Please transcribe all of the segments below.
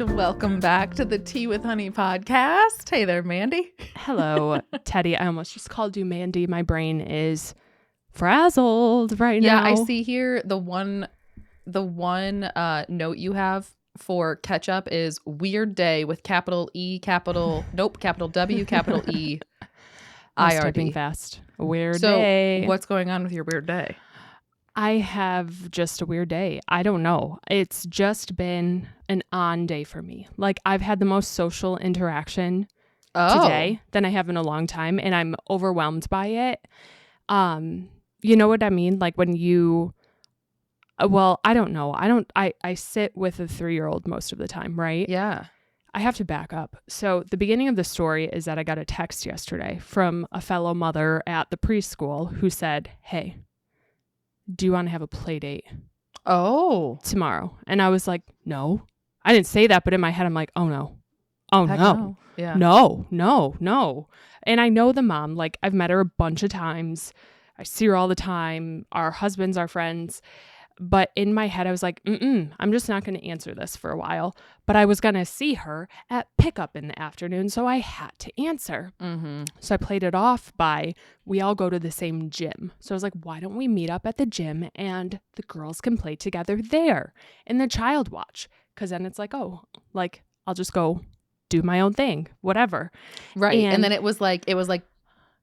and welcome back to the Tea with Honey podcast. Hey there, Mandy. Hello, Teddy. I almost just called you Mandy. My brain is frazzled right now. Yeah, I see here the one note you have for ketchup is weird day with capital E, capital W, capital E, I was IRD. typing fast. Weird So day. what's going on with your weird day? I have just a weird day. I don't know. It's just been an on day for me. Like, I've had the most social interaction today than I have in a long time, and I'm overwhelmed by it. You know what I mean? Like when you, well, I don't know. I sit with a 3-year-old most of the time, right? Yeah. I have to back up. So the beginning of the story is that I got a text yesterday from a fellow mother at the preschool who said, "Hey, do you want to have a play date tomorrow?" And I was like, no. I didn't say that, but in my head, I'm like, oh no. Oh Heck no. no. Yeah. No. And I know the mom. Like, I've met her a bunch of times. I see her all the time. Our husbands are friends. But in my head, I was like, I'm just not going to answer this for a while. But I was going to see her at pickup in the afternoon, so I had to answer. Mm-hmm. So I played it off by, we all go to the same gym. So I was like, why don't we meet up at the gym and the girls can play together there in the child watch? Because then it's like, oh, like, I'll just go do my own thing, whatever. Right. And then it was like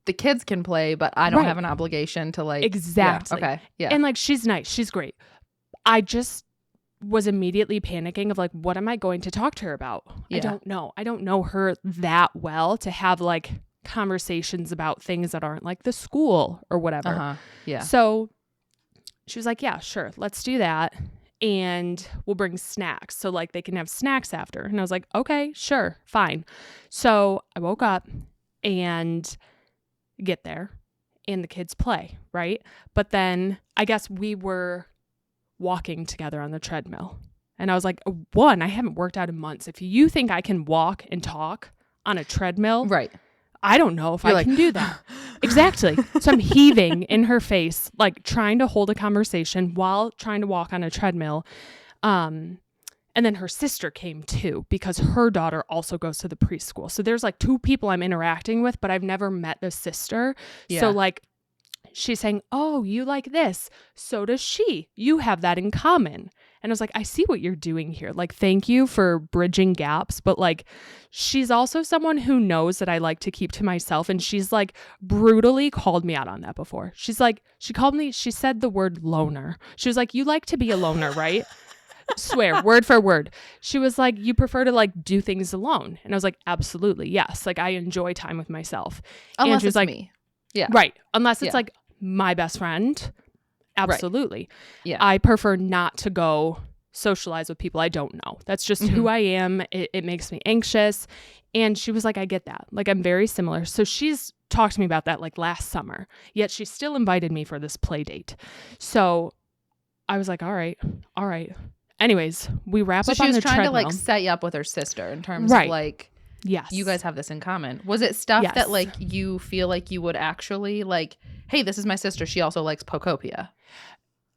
the kids can play, but I don't have an obligation to like. Exactly. Yeah, okay. Yeah. And like, she's nice. She's great. I just was immediately panicking of like, what am I going to talk to her about? Yeah. I don't know her that well to have like conversations about things that aren't like the school or whatever. Uh-huh. Yeah. So she was like, yeah, sure. Let's do that. And we'll bring snacks. So like they can have snacks after. And I was like, okay, sure, fine. So I woke up and get there and the kids play, right? But then I guess we were walking together on the treadmill. And I was like, one, I haven't worked out in months. If you think I can walk and talk on a treadmill, right? I don't know if I can do that. Exactly. So I'm heaving in her face, like trying to hold a conversation while trying to walk on a treadmill. And then her sister came too, because her daughter also goes to the preschool. So there's like 2 people I'm interacting with, but I've never met the sister. Yeah. So like, she's saying, oh, you like this. So does she. You have that in common. And I was like, I see what you're doing here. Like, thank you for bridging gaps. But like, she's also someone who knows that I like to keep to myself. And she's like brutally called me out on that before. She's like, she said the word loner. She was like, you like to be a loner, right? Swear, word for word. She was like, you prefer to like do things alone. And I was like, absolutely. Yes. Like, I enjoy time with myself. Unless and she was it's like, me. Yeah. Right. Unless it's like my best friend. Absolutely. Right. Yeah. I prefer not to go socialize with people I don't know. That's just who I am. It makes me anxious. And she was like, I get that. Like, I'm very similar. So she's talked to me about that like last summer, yet she still invited me for this play date. So I was like, all right. Anyways, we wrap up on the treadmill. So she was trying to like set you up with her sister in terms of like, yes, you guys have this in common. Was it stuff that like you feel like you would actually like, hey, this is my sister. She also likes Pokopia.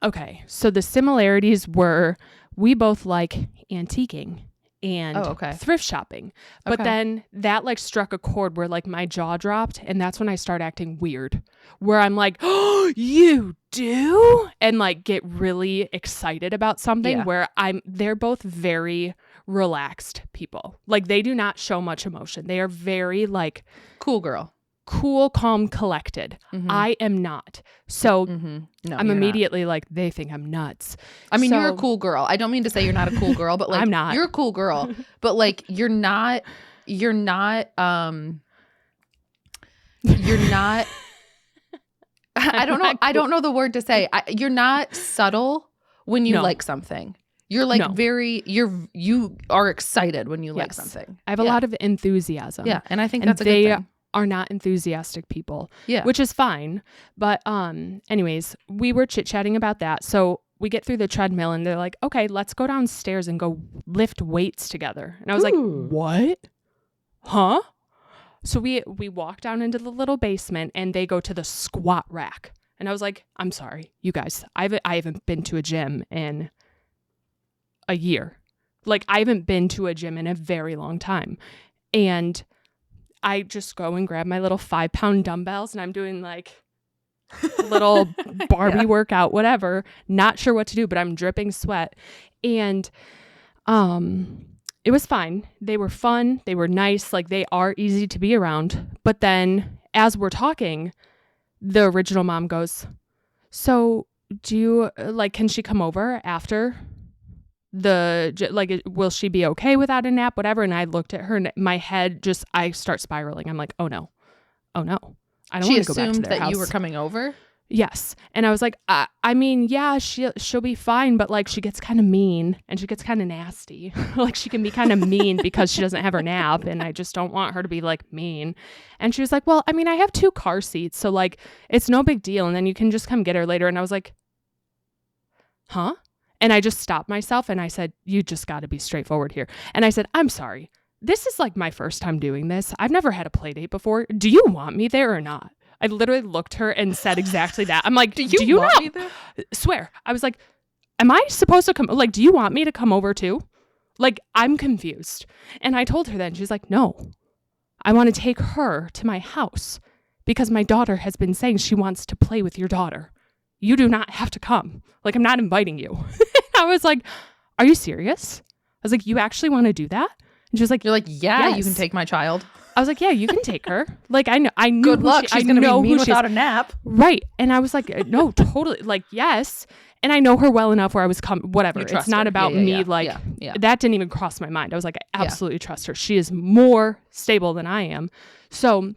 Okay. So the similarities were we both like antiquing and thrift shopping. But then that like struck a chord where like my jaw dropped. And that's when I start acting weird, where I'm like, oh, you do? And like get really excited about something where they're both very relaxed people. Like, they do not show much emotion. They are very like cool girl. Cool, calm, collected. I am not. So no, I'm immediately like, they think I'm nuts. I mean, you're a cool girl. I don't mean to say you're not a cool girl, but like, I'm not. You're a cool girl, but like, you're not I don't know the word to say. You're not subtle when you like something. You're like you are excited when you like something. I have a lot of enthusiasm. Yeah. And I think that's a good thing. Are not enthusiastic people, yeah, which is fine. But anyways, we were chit-chatting about that. So we get through the treadmill and they're like, okay, let's go downstairs and go lift weights together. And I was like, what? Huh? So we walk down into the little basement and they go to the squat rack. And I was like, I'm sorry, you guys, I haven't been to a gym in a year. Like, I haven't been to a gym in a very long time. And I just go and grab my little 5-pound dumbbells, and I'm doing like a little Barbie workout, whatever. Not sure what to do, but I'm dripping sweat. And it was fine. They were fun. They were nice. Like, they are easy to be around. But then as we're talking, the original mom goes, so do you, like, can she come over after will she be okay without a nap, whatever? And I looked at her, and my head I start spiraling. I'm like, oh no, I don't want to go back to their house. She assumed that you were coming over? Yes. And I was like, I mean, yeah, she'll be fine, but like, she gets kind of mean and she gets kind of nasty. Like, she can be kind of mean because she doesn't have her nap, and I just don't want her to be like mean. And she was like, well, I mean, I have 2 car seats, so like, it's no big deal, and then you can just come get her later. And I was like, huh? And I just stopped myself, and I said, you just got to be straightforward here. And I said, I'm sorry. This is like my first time doing this. I've never had a play date before. Do you want me there or not? I literally looked her and said exactly that. I'm like, do you want me there? Swear. I was like, am I supposed to come? Like, do you want me to come over too? Like, I'm confused. And I told her that, and she's like, no, I want to take her to my house because my daughter has been saying she wants to play with your daughter. You do not have to come. Like, I'm not inviting you. I was like, are you serious? I was like, you actually want to do that? And she was like, you're like, yeah, yes. You can take my child. I was like, yeah, you can take her. Like, I knew. Good luck. She's going to be mean without a nap. Right. And I was like, no, totally. Like, yes. And I know her well enough where I was whatever. It's not about me. Like, that didn't even cross my mind. I was like, I absolutely trust her. She is more stable than I am. So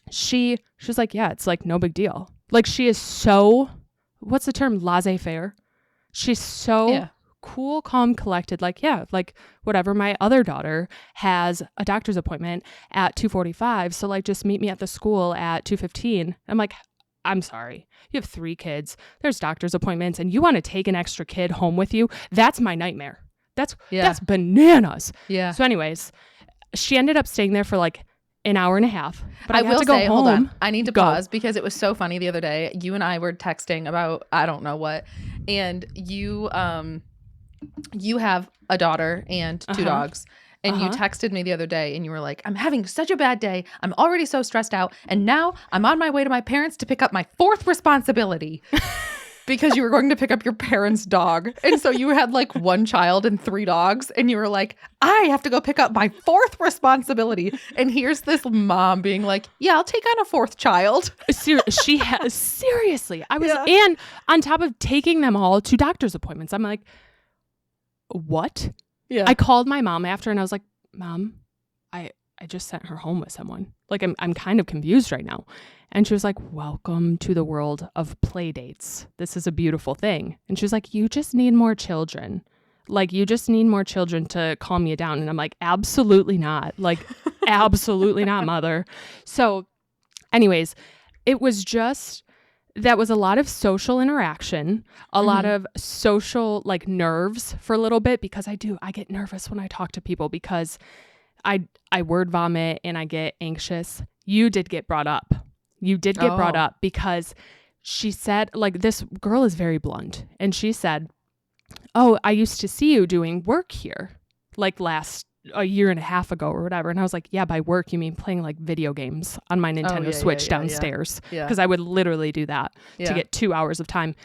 she was like, yeah, it's like no big deal. Like, she is so, what's the term? Laissez-faire. She's so cool, calm, collected. Like, yeah, like whatever. My other daughter has a doctor's appointment at 2:45. So like, just meet me at the school at 2:15. I'm like, I'm sorry. You have 3 kids. There's doctor's appointments, and you want to take an extra kid home with you? That's my nightmare. That's bananas. Yeah. So anyways, she ended up staying there for like an hour and a half. But I will to go say, home. Hold on. I need to pause because it was so funny the other day. You and I were texting about I don't know what, and you have a daughter and 2 dogs. And you texted me the other day and you were like, I'm having such a bad day. I'm already so stressed out. And now I'm on my way to my parents to pick up my 4th responsibility because you were going to pick up your parents' dog. And so you had like 1 child and 3 dogs. And you were like, I have to go pick up my 4th responsibility. And here's this mom being like, yeah, I'll take on a 4th child. She has, seriously. I was, and on top of taking them all to doctor's appointments, I'm like, what? Yeah. I called my mom after and I was like, Mom, I just sent her home with someone. Like, I'm kind of confused right now. And she was like, welcome to the world of play dates. This is a beautiful thing. And she was like, you just need more children. Like, you just need more children to calm you down. And I'm like, absolutely not. Like, absolutely not, mother. So anyways, it was just, that was a lot of social interaction, a lot of social like nerves for a little bit, because I get nervous when I talk to people because I word vomit and I get anxious. You did get brought up. You did get brought up because she said, like, this girl is very blunt. And she said, oh, I used to see you doing work here like a year and a half ago or whatever. And I was like, yeah, by work, you mean playing like video games on my Nintendo Switch downstairs. Because I would literally do that to get 2 hours of time.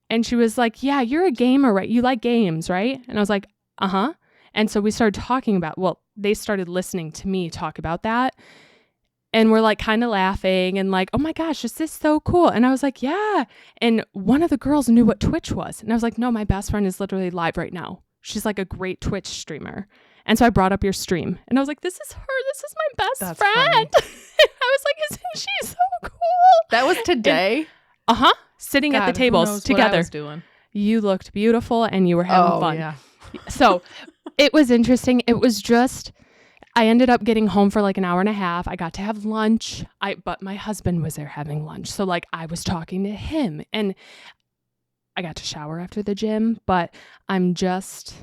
And she was like, yeah, you're a gamer, right? You like games, right? And I was like, uh-huh. And so we started talking about, they started listening to me talk about that. And we're like kind of laughing and like, oh my gosh, is this so cool? And I was like, yeah. And one of the girls knew what Twitch was. And I was like, no, my best friend is literally live right now. She's like a great Twitch streamer. And so I brought up your stream and I was like, this is her. This is my best friend. I was like, isn't she so cool? That was today. Sitting at the tables together. What I was doing. You looked beautiful and you were having fun. Yeah. So it was interesting. It was just, I ended up getting home for like an hour and a half. I got to have lunch. But my husband was there having lunch. So like I was talking to him and I got to shower after the gym, but I'm just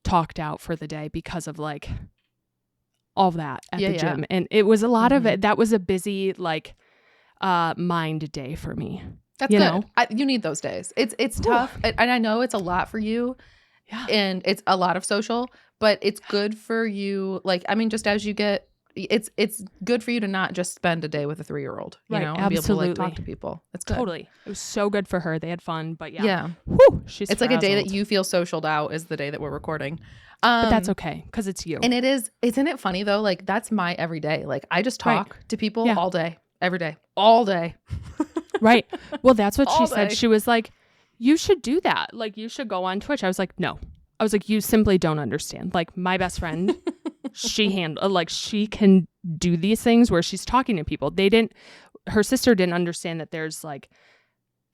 talked out for the day because of like all that at the gym. And it was a lot of it. That was a busy like mind day for me. That's good. You need those days. It's tough. And I know it's a lot for you. Yeah. And it's a lot of social, but it's good for you. Like, I mean, just as you get, it's good for you to not just spend a day with a 3-year-old, you Right, know, and be able to like absolutely. talk to people. It's good. Totally. It was so good for her. They had fun, but yeah. Yeah. Whew, she's It's like a day that frazzled. you feel socialed out is the day that we're recording. But that's okay because it's you. And isn't it funny though? Like that's my everyday. Like I just talk to people all day, every day, all day. Right. Well, that's what she All said. day. She was like, you should do that. Like, you should go on Twitch. I was like, no. I was like, you simply don't understand. Like, my best friend, she can do these things where she's talking to people. Her sister didn't understand that there's like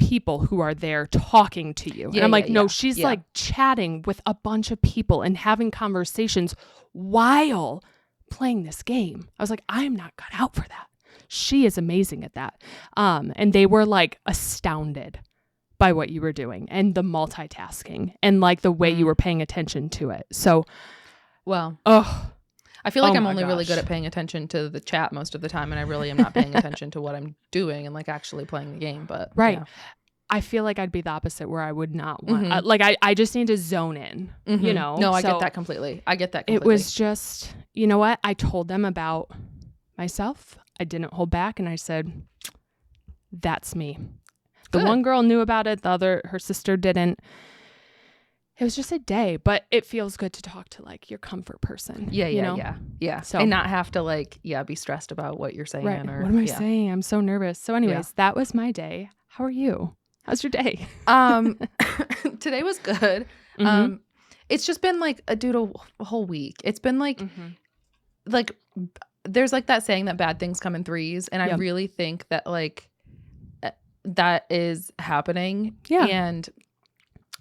people who are there talking to you. And I'm like, no, she's like chatting with a bunch of people and having conversations while playing this game. I was like, I'm not cut out for that. She is amazing at that. And they were like astounded by what you were doing and the multitasking and like the way you were paying attention to it. So, I feel like I'm only really good at paying attention to the chat most of the time, and I really am not paying attention to what I'm doing and like actually playing the game. But right. Yeah. I feel like I'd be the opposite where I would not want, I just need to zone in, you know? No, I get that completely. It was just, you know what? I told them about myself. I didn't hold back. And I said, that's me. The one girl knew about it. Her sister didn't. It was just a day, but it feels good to talk to like your comfort person. Yeah. So, and not have to like, be stressed about what you're saying. Right. Or what am I saying? I'm so nervous. So anyways, that was my day. How are you? How's your day? Today was good. It's just been like a whole week. It's been like, like there's like that saying that bad things come in threes. And I really think that like that is happening. Yeah. And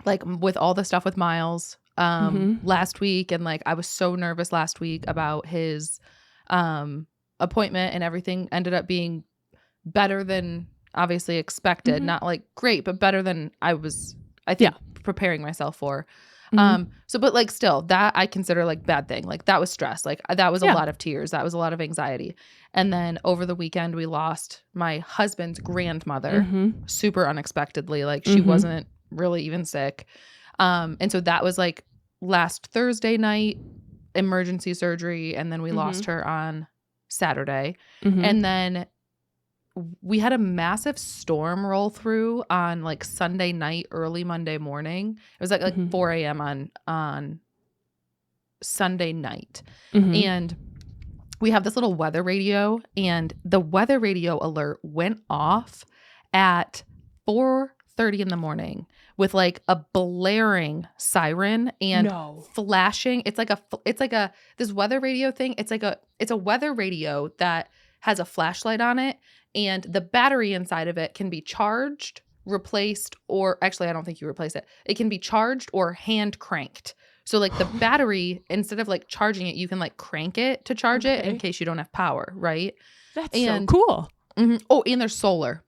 like with all the stuff with Miles last week, and like I was so nervous last week about his appointment, and everything ended up being better than obviously expected. Not like great, but better than I think preparing myself for. So but like still that I consider like bad thing. Like that was stress. Like that was a lot of tears. That was a lot of anxiety. And then over the weekend we lost my husband's grandmother super unexpectedly. Like she wasn't really even sick. And so that was like last Thursday night, emergency surgery, and then we lost her on Saturday. And then we had a massive storm roll through on like Sunday night, early Monday morning. It was like 4 a.m. on Sunday night. And we have this little weather radio, and the weather radio alert went off at 4:30 in the morning with like a blaring siren and flashing. It's like this weather radio thing. It's a weather radio that has a flashlight on it, and the battery inside of it can be charged, replaced, or actually I don't think you replace it. It can be charged or hand cranked. So like the battery, instead of like charging it, you can like crank it to charge it in case you don't have power, right? That's so cool. Oh, and there's solar.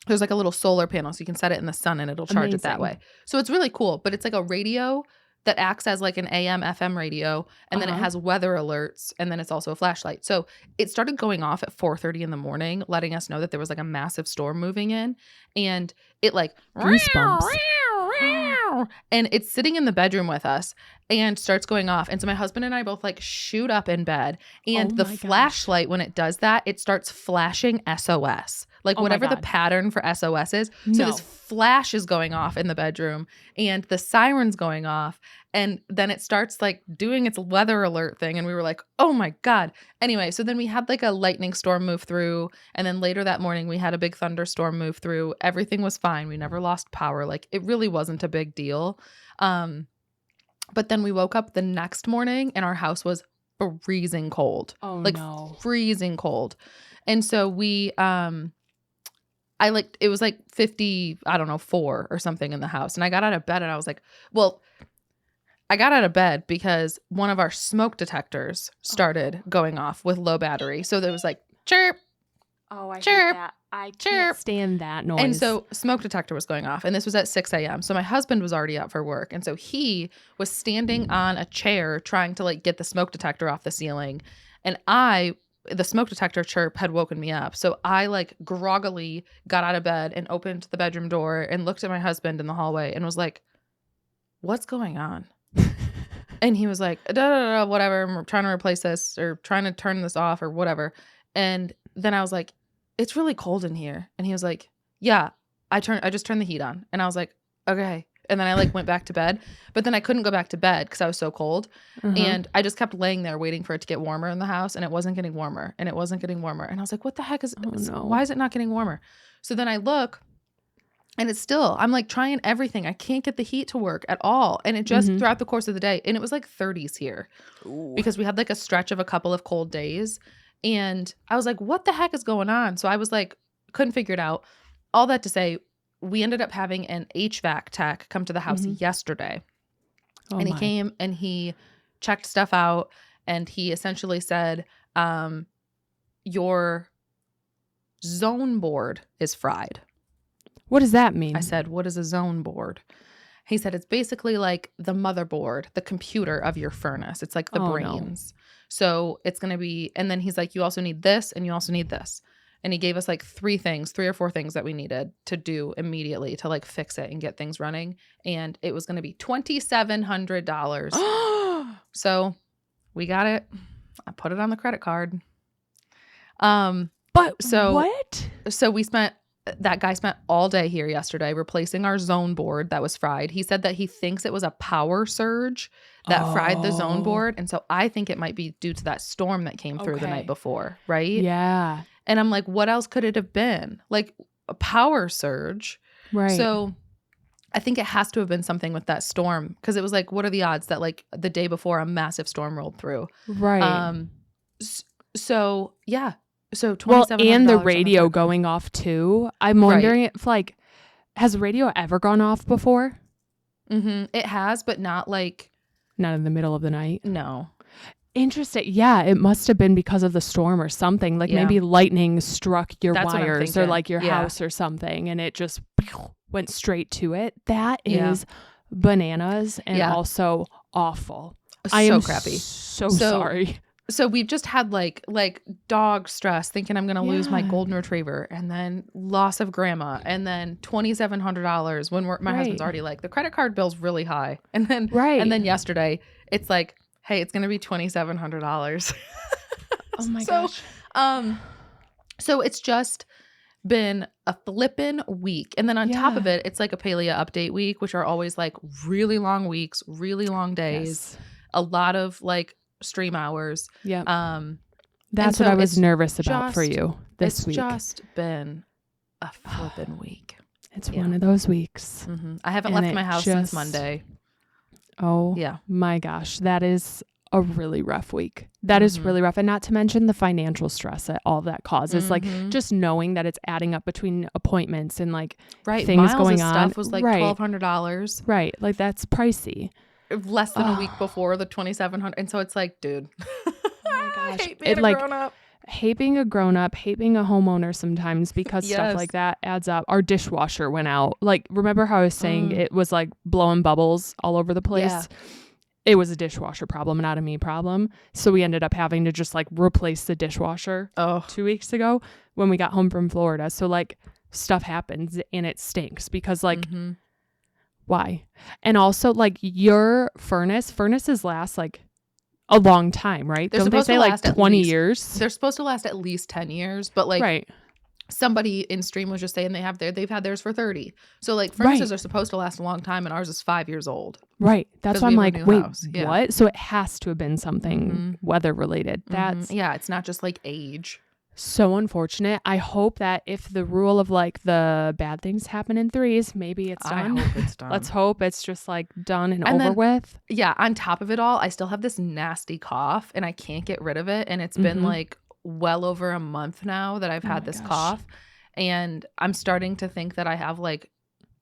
There's like a little solar panel, so you can set it in the sun and it'll charge it that way. So it's really cool, but it's like a radio that acts as like an AM FM radio, and then it has weather alerts, and then it's also a flashlight. So it started going off at 4:30 in the morning, letting us know that there was like a massive storm moving in, and it like goosebumps. And it's sitting in the bedroom with us and starts going off. And so my husband and I both like shoot up in bed, and the flashlight, when it does that, it starts flashing SOS. Like whatever the pattern for SOS is. So this flash is going off in the bedroom, and the siren's going off, and then it starts like doing its weather alert thing. And we were like, oh my God. Anyway, so then we had like a lightning storm move through. And then later that morning we had a big thunderstorm move through. Everything was fine. We never lost power. Like it really wasn't a big deal. But then we woke up the next morning and our house was freezing cold. Freezing cold. And so it was like 50, I don't know, 4 or something in the house. And I got out of bed and I was like, I got out of bed because one of our smoke detectors started going off with low battery. So there was like chirp. Oh, I chirp, hate that. I can't stand that noise. And so smoke detector was going off, and this was at 6 a.m. So my husband was already out for work. And so he was standing on a chair trying to like get the smoke detector off the ceiling. And the smoke detector chirp had woken me up. So I like groggily got out of bed and opened the bedroom door and looked at my husband in the hallway and was like, what's going on? And he was like, da, da, da, da, whatever. I'm trying to replace this or trying to turn this off or whatever. And then I was like, it's really cold in here. And he was like, yeah, I just turned the heat on. And I was like, okay. And then I like went back to bed, but then I couldn't go back to bed because I was so cold. And I just kept laying there waiting for it to get warmer in the house, and it wasn't getting warmer, and it wasn't getting warmer. And I was like, what the heck why is it not getting warmer? So then I look, and it's still, I'm like trying everything. I can't get the heat to work at all. And it just throughout the course of the day, and it was like 30s here because we had like a stretch of a couple of cold days. And I was like, what the heck is going on? So I was like, couldn't figure it out. All that to say, we ended up having an HVAC tech come to the house yesterday. And he came and he checked stuff out, and he essentially said, your zone board is fried. What does that mean? I said, what is a zone board? He said, it's basically like the motherboard, the computer of your furnace. It's like the brains. No. So it's going to be, and then he's like, you also need this and you also need this. And he gave us like 3 or 4 things that we needed to do immediately to like fix it and get things running. And it was going to be $2,700. So we got it. I put it on the credit card. But so what? So that guy spent all day here yesterday replacing our zone board that was fried. He said that he thinks it was a power surge that fried the zone board. And so I think it might be due to that storm that came through the night before, right? Yeah. And I'm like, what else could it have been? Like a power surge. Right. So I think it has to have been something with that storm, because it was like, what are the odds that like the day before a massive storm rolled through? Right. So yeah. So $2,700. And the radio going off too. I'm wondering if like, has the radio ever gone off before? It has, but not in the middle of the night. No. Interesting. Yeah, it must have been because of the storm or something. Like maybe lightning struck your wires or like your house or something, and it just went straight to it. That is bananas and also awful. I am crappy. So sorry. So we've just had like dog stress, thinking I'm going to lose my golden retriever, and then loss of grandma, and then $2,700 when my husband's already like, the credit card bill's really high. And then and then yesterday it's like, hey, it's going to be $2,700. Oh my gosh. So it's just been a flippin' week. And then on top of it, it's like a Palia update week, which are always like really long weeks, really long days, a lot of like stream hours. Yeah. That's what I was nervous about for you this week. It's just been a flippin' week. It's one of those weeks. I haven't left my house since Monday. Oh, yeah. My gosh. That is a really rough week. That is really rough. And not to mention the financial stress that all that causes. Like just knowing that it's adding up between appointments and like things Miles going of on. Stuff was like $1,200. Right. Like that's pricey. Less than a week before the $2,700. And so it's like, dude. Oh my gosh. I hate being a grown-up. Hate being a grown-up, hate being a homeowner sometimes because stuff like that adds up. Our dishwasher went out. Like, remember how I was saying it was like blowing bubbles all over the place? Yeah. It was a dishwasher problem, not a me problem. So we ended up having to just like replace the dishwasher 2 weeks ago when we got home from Florida. So like stuff happens and it stinks because like, why? And also like your furnaces last like a long time, right? Don't they say like 20 years? They're supposed to last at least 10 years, but like somebody in stream was just saying they've had theirs for 30. So like furnaces are supposed to last a long time, and ours is 5 years old. Right. That's why I'm like, wait, what? So it has to have been something weather related. That's it's not just like age. So unfortunate. I hope that if the rule of like the bad things happen in threes, maybe it's done. I hope it's done. Let's hope it's just like done and over with. Yeah. On top of it all, I still have this nasty cough and I can't get rid of it. And it's been like well over a month now that I've had this cough. And I'm starting to think that I have like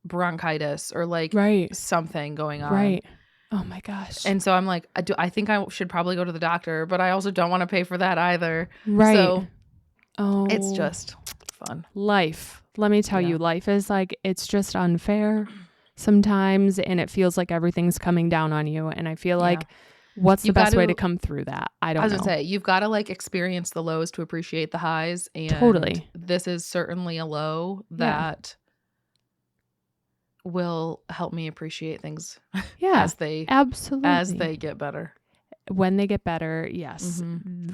bronchitis or like something going on. Right. Oh my gosh. And so I'm like, I think I should probably go to the doctor, but I also don't want to pay for that either. Right. So it's just fun. Life. Let me tell you, life is like, it's just unfair sometimes. And it feels like everything's coming down on you. And I feel like, what's the best way to come through that? I don't know. I was going to say, you've got to like experience the lows to appreciate the highs. And totally. This is certainly a low that will help me appreciate things Yeah, as they get better. When they get better, yes,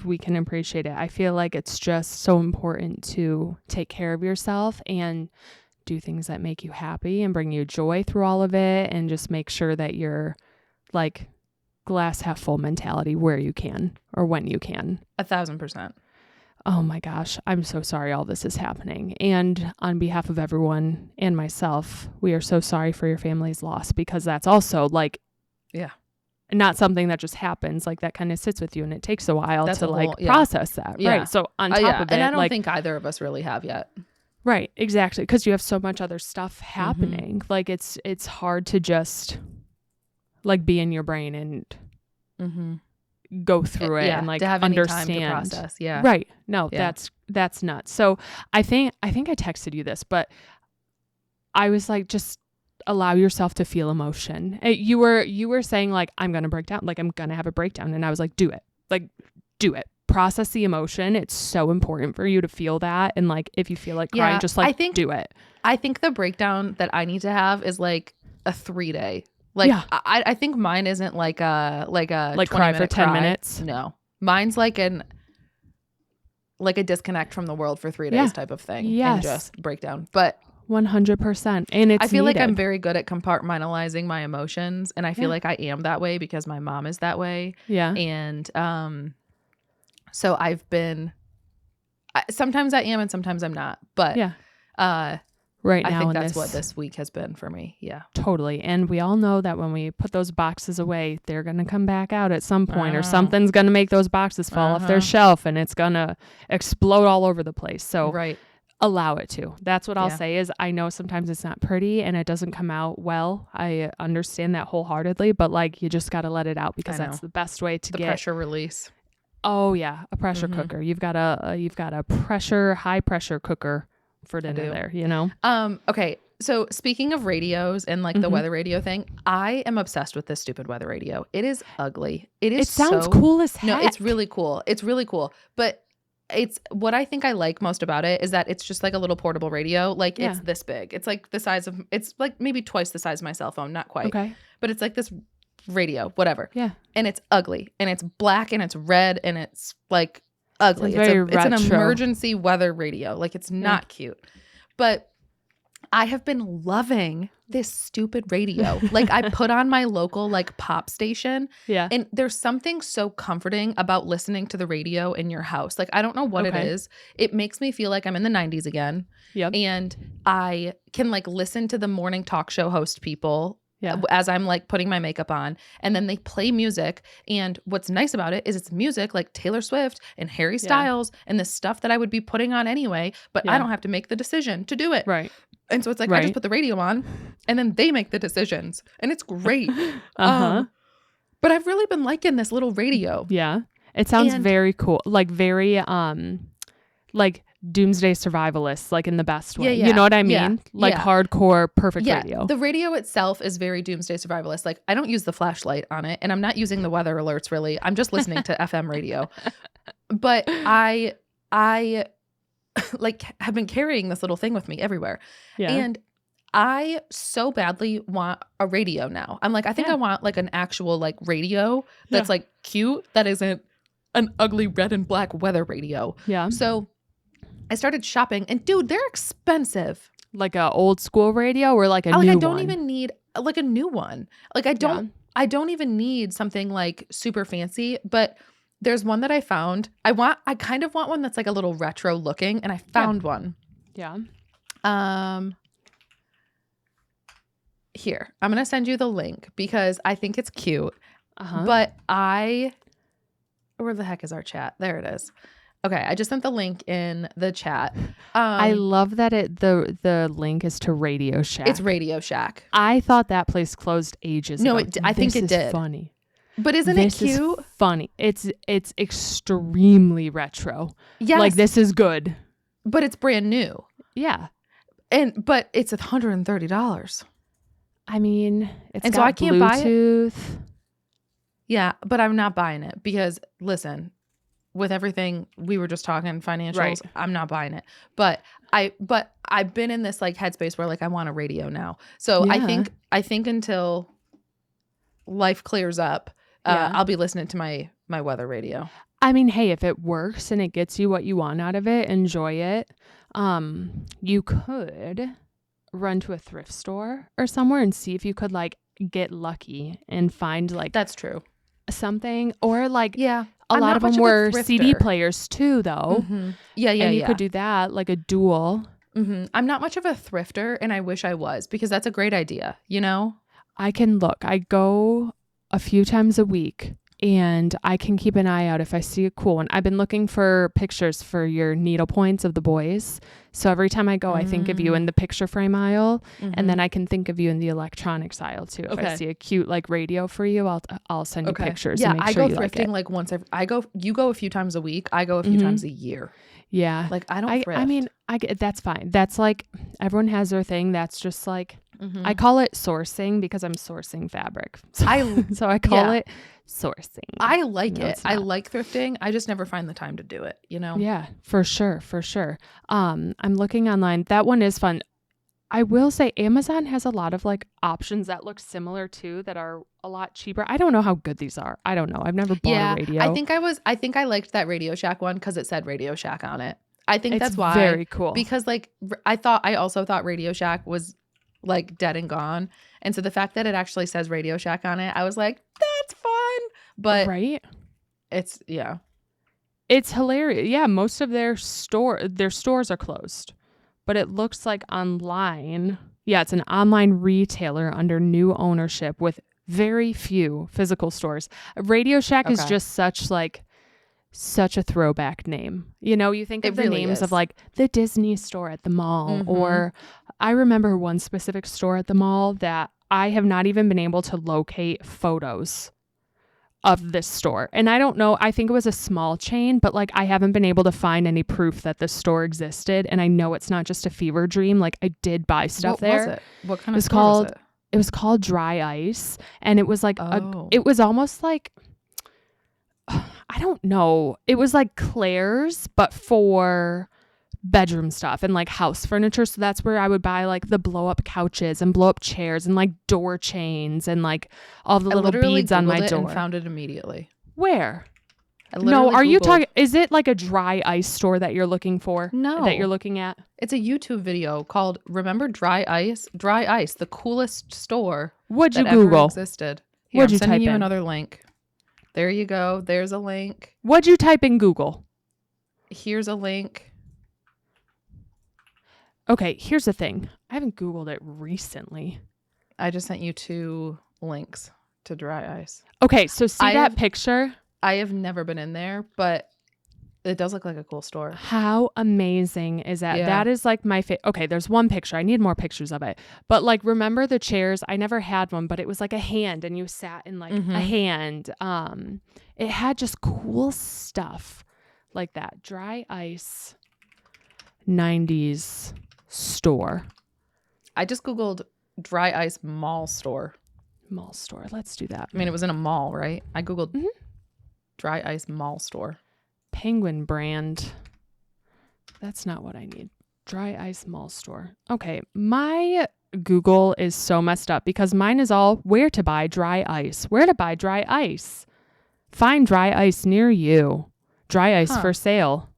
we can appreciate it. I feel like it's just so important to take care of yourself and do things that make you happy and bring you joy through all of it, and just make sure that you're like glass half full mentality where you can or when you can. 1,000%. Oh my gosh, I'm so sorry all this is happening. And on behalf of everyone and myself, we are so sorry for your family's loss, because that's also like, not something that just happens. Like, that kind of sits with you, and it takes a while to process that. Yeah. Right. So on top of it, and I don't think either of us really have yet. Right. Exactly. Because you have so much other stuff happening. Like, it's hard to just like be in your brain and go through it and like to have understand. Any time to process. Yeah. Right. No, that's nuts. So I think I texted you this, but I was like, just allow yourself to feel emotion. You were saying like, I'm going to break down, like I'm going to have a breakdown. And I was like, do it. Like, do it. Process the emotion. It's so important for you to feel that. And like, if you feel like crying, just like do it. I think the breakdown that I need to have is like a 3-day. Like, I think mine isn't like a cry for 10 minutes. No, mine's like a disconnect from the world for 3 days type of thing. Yes. And just breakdown. But 100%. And I feel like I'm very good at compartmentalizing my emotions, and I feel like I am that way because my mom is that way. Yeah. And so I've been. Sometimes I am, and sometimes I'm not. But right now, I think that's what this week has been for me. Yeah, totally. And we all know that when we put those boxes away, they're going to come back out at some point, or something's going to make those boxes fall off their shelf, and it's going to explode all over the place. So allow it to. That's what I'll say is, I know sometimes it's not pretty and it doesn't come out well. I understand that wholeheartedly, but like, you just got to let it out, because that's the best way to get pressure release. Oh yeah. A pressure cooker. You've got a high pressure cooker for dinner there, you know? Okay. So speaking of radios and like the weather radio thing, I am obsessed with this stupid weather radio. It is ugly. It sounds cool as heck. No, it's really cool. It's really cool. But it's what I think I like most about it is that it's just like a little portable radio. Like it's this big. It's like the size of, it's like maybe twice the size of my cell phone. Not quite. Okay. But it's like this radio, whatever. Yeah. And it's ugly, and it's black, and it's red, and it's like ugly. It's an emergency weather radio. Like, it's not cute. But I have been loving this stupid radio. Like, I put on my local like pop station. Yeah. And there's something so comforting about listening to the radio in your house. Like, I don't know what it is. It makes me feel like I'm in the 90s again. Yep. And I can like listen to the morning talk show host people as I'm like putting my makeup on, and then they play music. And what's nice about it is it's music like Taylor Swift and Harry Styles and the stuff that I would be putting on anyway, but I don't have to make the decision to do it. Right. And so it's like, I just put the radio on, and then they make the decisions, and it's great. But I've really been liking this little radio. Yeah. It sounds very cool. Like very, like doomsday survivalist, like in the best way. You know what I mean? Like hardcore, perfect radio. The radio itself is very doomsday survivalist. Like, I don't use the flashlight on it, and I'm not using the weather alerts really. I'm just listening to FM radio. But I like have been carrying this little thing with me everywhere. Yeah. And I so badly want a radio now. I'm like, I think I want like an actual like radio that's like cute, that isn't an ugly red and black weather radio. Yeah. So I started shopping, and dude, they're expensive. Like a old school radio, or like a new one? I don't even need like a new one. Like I don't even need something like super fancy, but there's one that I found. I kind of want one that's like a little retro looking, and I found one. Yeah. Here, I'm going to send you the link because I think it's cute. But where the heck is our chat? There it is. Okay, I just sent the link in the chat. I love that the link is to Radio Shack. It's Radio Shack. I thought that place closed ages ago. No, I think it did. Funny. But isn't it cute? Is funny. It's extremely retro. Yes. Like, this is good. But it's brand new. Yeah. But it's $130. I mean, it's so I can't buy it. Yeah, but I'm not buying it because, listen, with everything we were just talking financials, I'm not buying it. But but I've been in this like headspace where like I want a radio now. So Yeah. I think until life clears up, I'll be listening to my weather radio. I mean, hey, if it works and it gets you what you want out of it, enjoy it. You could run to a thrift store or somewhere and see if you could like get lucky and find like That's true. something, or like Yeah. a I'm lot not of them much of a were CD thrifter. players too, though. Mm-hmm. Yeah. And you could do that, like a dual. Mm-hmm. I'm not much of a thrifter, and I wish I was, because that's a great idea, you know? I can look. I go a few times a week and I can keep an eye out if I see a cool one. I've been looking for pictures for your needle points of the boys. So every time I go, I think of you in the picture frame aisle, and then I can think of you in the electronics aisle too. If I see a cute like radio for you, I'll send you pictures. Yeah, and make I sure go you thrifting like once you go a few times a week. I go a few times a year. Yeah. Like I don't thrift. I mean, I get that's fine. That's like everyone has their thing. That's just like I call it sourcing because I'm sourcing fabric. So I call it sourcing. I like it. I like thrifting. I just never find the time to do it, you know? Yeah, for sure. I'm looking online. That one is fun. I will say Amazon has a lot of like options that look similar too that are a lot cheaper. I don't know how good these are. I don't know. I've never bought a radio. I think I liked that Radio Shack one because it said Radio Shack on it. I think that's why. Very cool. Because like I also thought Radio Shack was like dead and gone. And so the fact that it actually says Radio Shack on it, I was like, that's fun. But it's hilarious. Yeah, most of their stores are closed. But it looks like online. Yeah, it's an online retailer under new ownership with very few physical stores. Radio Shack is just such a throwback name. You know, you think of the names of like the Disney store at the mall, or I remember one specific store at the mall that I have not even been able to locate photos of this store. And I don't know, I think it was a small chain, but like I haven't been able to find any proof that this store existed. And I know it's not just a fever dream. Like I did buy stuff there. What was it? What kind of store was it? It was called Dry Ice. And it was like, it was almost like, I don't know. It was like Claire's, but for bedroom stuff and like house furniture. So that's where I would buy like the blow up couches and blow up chairs and like door chains and like all the little beads on my door. And found it immediately. Where? No, are you talking? Is it like a Dry Ice store that you're looking for? No. That you're looking at? It's a YouTube video called "Remember Dry Ice? Dry Ice, the coolest store What'd you that Google? ever existed." Here, What'd you I'm sending type you in? Another link. There you go. There's a link. What'd you type in Google? Here's a link. Okay, here's the thing. I haven't Googled it recently. I just sent you 2 links to Dry Ice. Okay, so that picture? I have never been in there, but it does look like a cool store. How amazing is that? Yeah. That is like my favorite. Okay, there's one picture. I need more pictures of it. But like, remember the chairs? I never had one, but it was like a hand and you sat in like a hand. It had just cool stuff like that. Dry Ice 90s store. I just Googled Dry Ice mall store. Mall store. Let's do that. I mean, it was in a mall, right? I Googled Dry Ice mall store. Penguin brand. That's not what I need. Dry Ice mall store. Okay, my Google is so messed up because mine is all where to buy dry ice. Where to buy dry ice. Find dry ice near you. Dry ice for sale.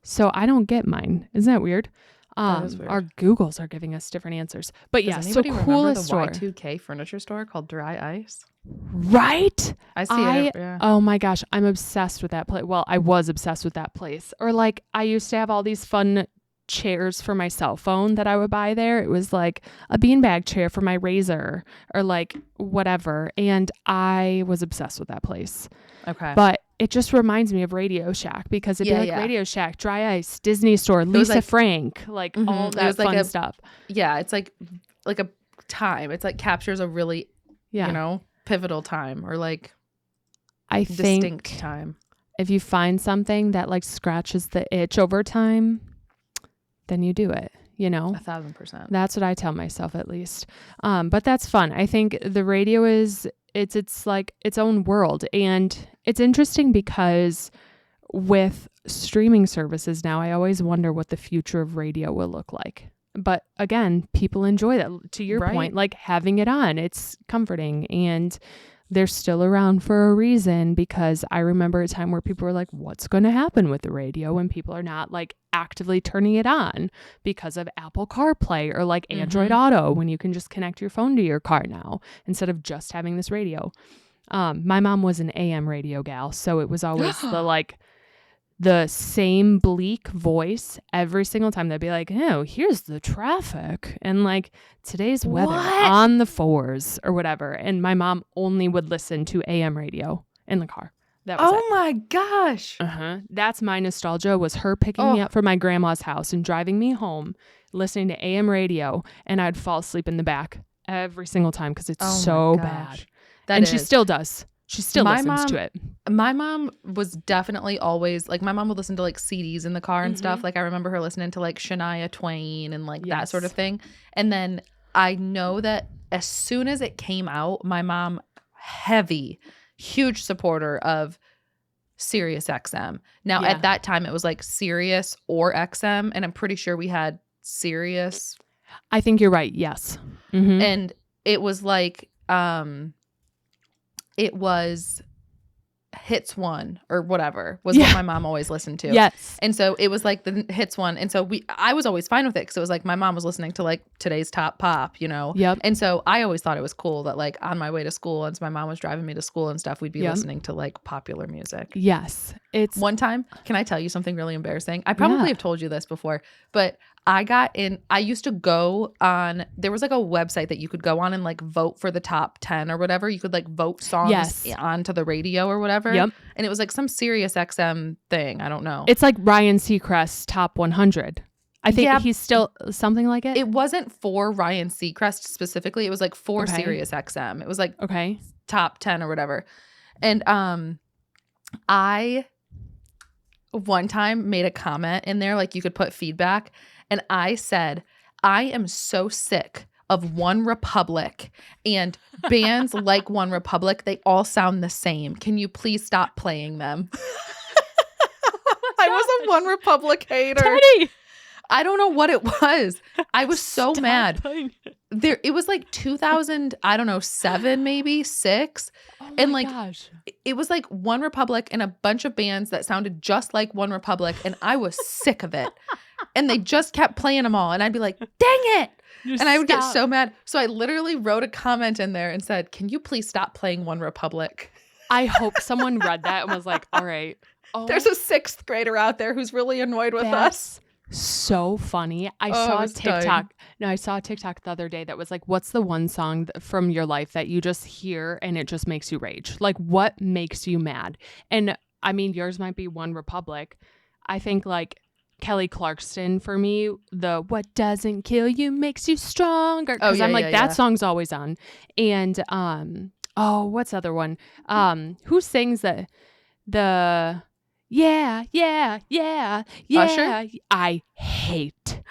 So I don't get mine. Isn't that weird? That is weird. Our Googles are giving us different answers. But yeah, so remember coolest the store. Y2K furniture store called Dry Ice? Right? I see it. Yeah. Oh my gosh, I'm obsessed with that place. Well, I was obsessed with that place. Or like I used to have all these fun chairs for my cell phone that I would buy there. It was like a beanbag chair for my razor or like whatever. And I was obsessed with that place. Okay. But it just reminds me of Radio Shack because it'd be like Radio Shack, Dry Ice, Disney Store, Lisa Frank, like all that fun stuff. Yeah, it's like a time. It's like captures a really, pivotal time or like distinct time. If you find something that like scratches the itch over time, then you do it, 1,000%. That's what I tell myself at least. But that's fun. I think the radio it's like its own world. And it's interesting because with streaming services now, I always wonder what the future of radio will look like. But again, people enjoy that. To your point, like having it on, it's comforting, and they're still around for a reason, because I remember a time where people were like, what's going to happen with the radio when people are not like actively turning it on because of Apple CarPlay or like Android Auto, when you can just connect your phone to your car now instead of just having this radio. My mom was an AM radio gal, so it was always the same bleak voice every single time. They'd be like, oh, here's the traffic, and like today's weather on the 4s or whatever. And my mom only would listen to AM radio in the car. That was it. My gosh. That's my nostalgia, was her picking me up from my grandma's house and driving me home, listening to AM radio, and I'd fall asleep in the back every single time because it's so bad. She still does. She still listens to it. My mom was definitely always like, my mom would listen to like CDs in the car and stuff. Like I remember her listening to like Shania Twain and like that sort of thing. And then I know that as soon as it came out, my mom, huge supporter of Sirius XM. Now at that time it was like Sirius or XM, and I'm pretty sure we had Sirius. I think you're right. Yes. And it was like, it was Hits 1 or whatever was what my mom always listened to. Yes. And so it was like the Hits 1. And so I was always fine with it, because it was like my mom was listening to like today's top pop, you know? Yep. And so I always thought it was cool that like on my way to school, and so my mom was driving me to school and stuff, we'd be listening to like popular music. Yes. It's one time, can I tell you something really embarrassing? I probably have told you this before, but I used to go on, there was like a website that you could go on and like vote for the top 10 or whatever. You could like vote songs onto the radio or whatever. Yep. And it was like some Sirius XM thing. I don't know. It's like Ryan Seacrest's top 100. I think he's still something like it. It wasn't for Ryan Seacrest specifically. It was like for Sirius XM. It was like top 10 or whatever. And I one time made a comment in there, like you could put feedback. And I said, I am so sick of One Republic and bands like One Republic. They all sound the same. Can you please stop playing them? I was a One Republic hater. Teddy! I don't know what it was. I was so mad. It was like 2000, I don't know, 7 maybe, 6. Oh my gosh. It was like One Republic and a bunch of bands that sounded just like One Republic, and I was sick of it. And they just kept playing them all, and I'd be like, dang it. And I would get so mad. So I literally wrote a comment in there and said, can you please stop playing One Republic? I hope someone read that and was like, all right. Oh, there's a 6th grader out there who's really annoyed with us. So funny. I saw a TikTok. No, I saw a TikTok the other day that was like, what's the one song from your life that you just hear and it just makes you rage? Like, what makes you mad? And I mean, yours might be One Republic. I think like Kelly Clarkson for me, the what doesn't kill you makes you stronger. Because I'm like, that song's always on. And what's the other one? Who sings the yeah. Usher? I hate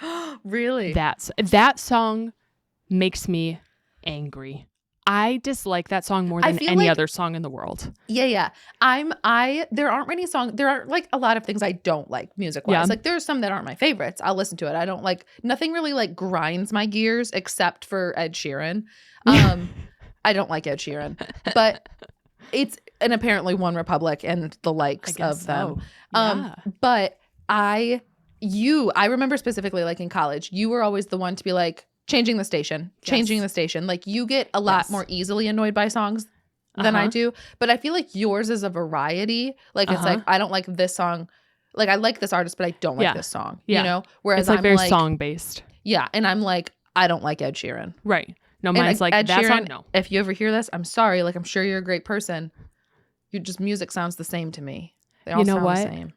really that song makes me angry. I dislike that song more than any other song in the world. Yeah. There aren't many songs. There are like a lot of things I don't like music wise. Yeah. Like there's some that aren't my favorites. I'll listen to it. I don't like, nothing really like grinds my gears except for Ed Sheeran. I don't like Ed Sheeran, but it's an apparently One Republic and the likes of them. Yeah. But I remember specifically like in college, you were always the one to be like, changing the station. Like you get a lot more easily annoyed by songs than I do. But I feel like yours is a variety. Like it's like, I don't like this song. Like I like this artist, but I don't like this song, you know? Whereas it's like I'm very song based. Yeah. And I'm like, I don't like Ed Sheeran. Right. No, mine's like Ed that Sheeran, song, no. If you ever hear this, I'm sorry. Like I'm sure you're a great person. Music sounds the same to me. They all sound the same.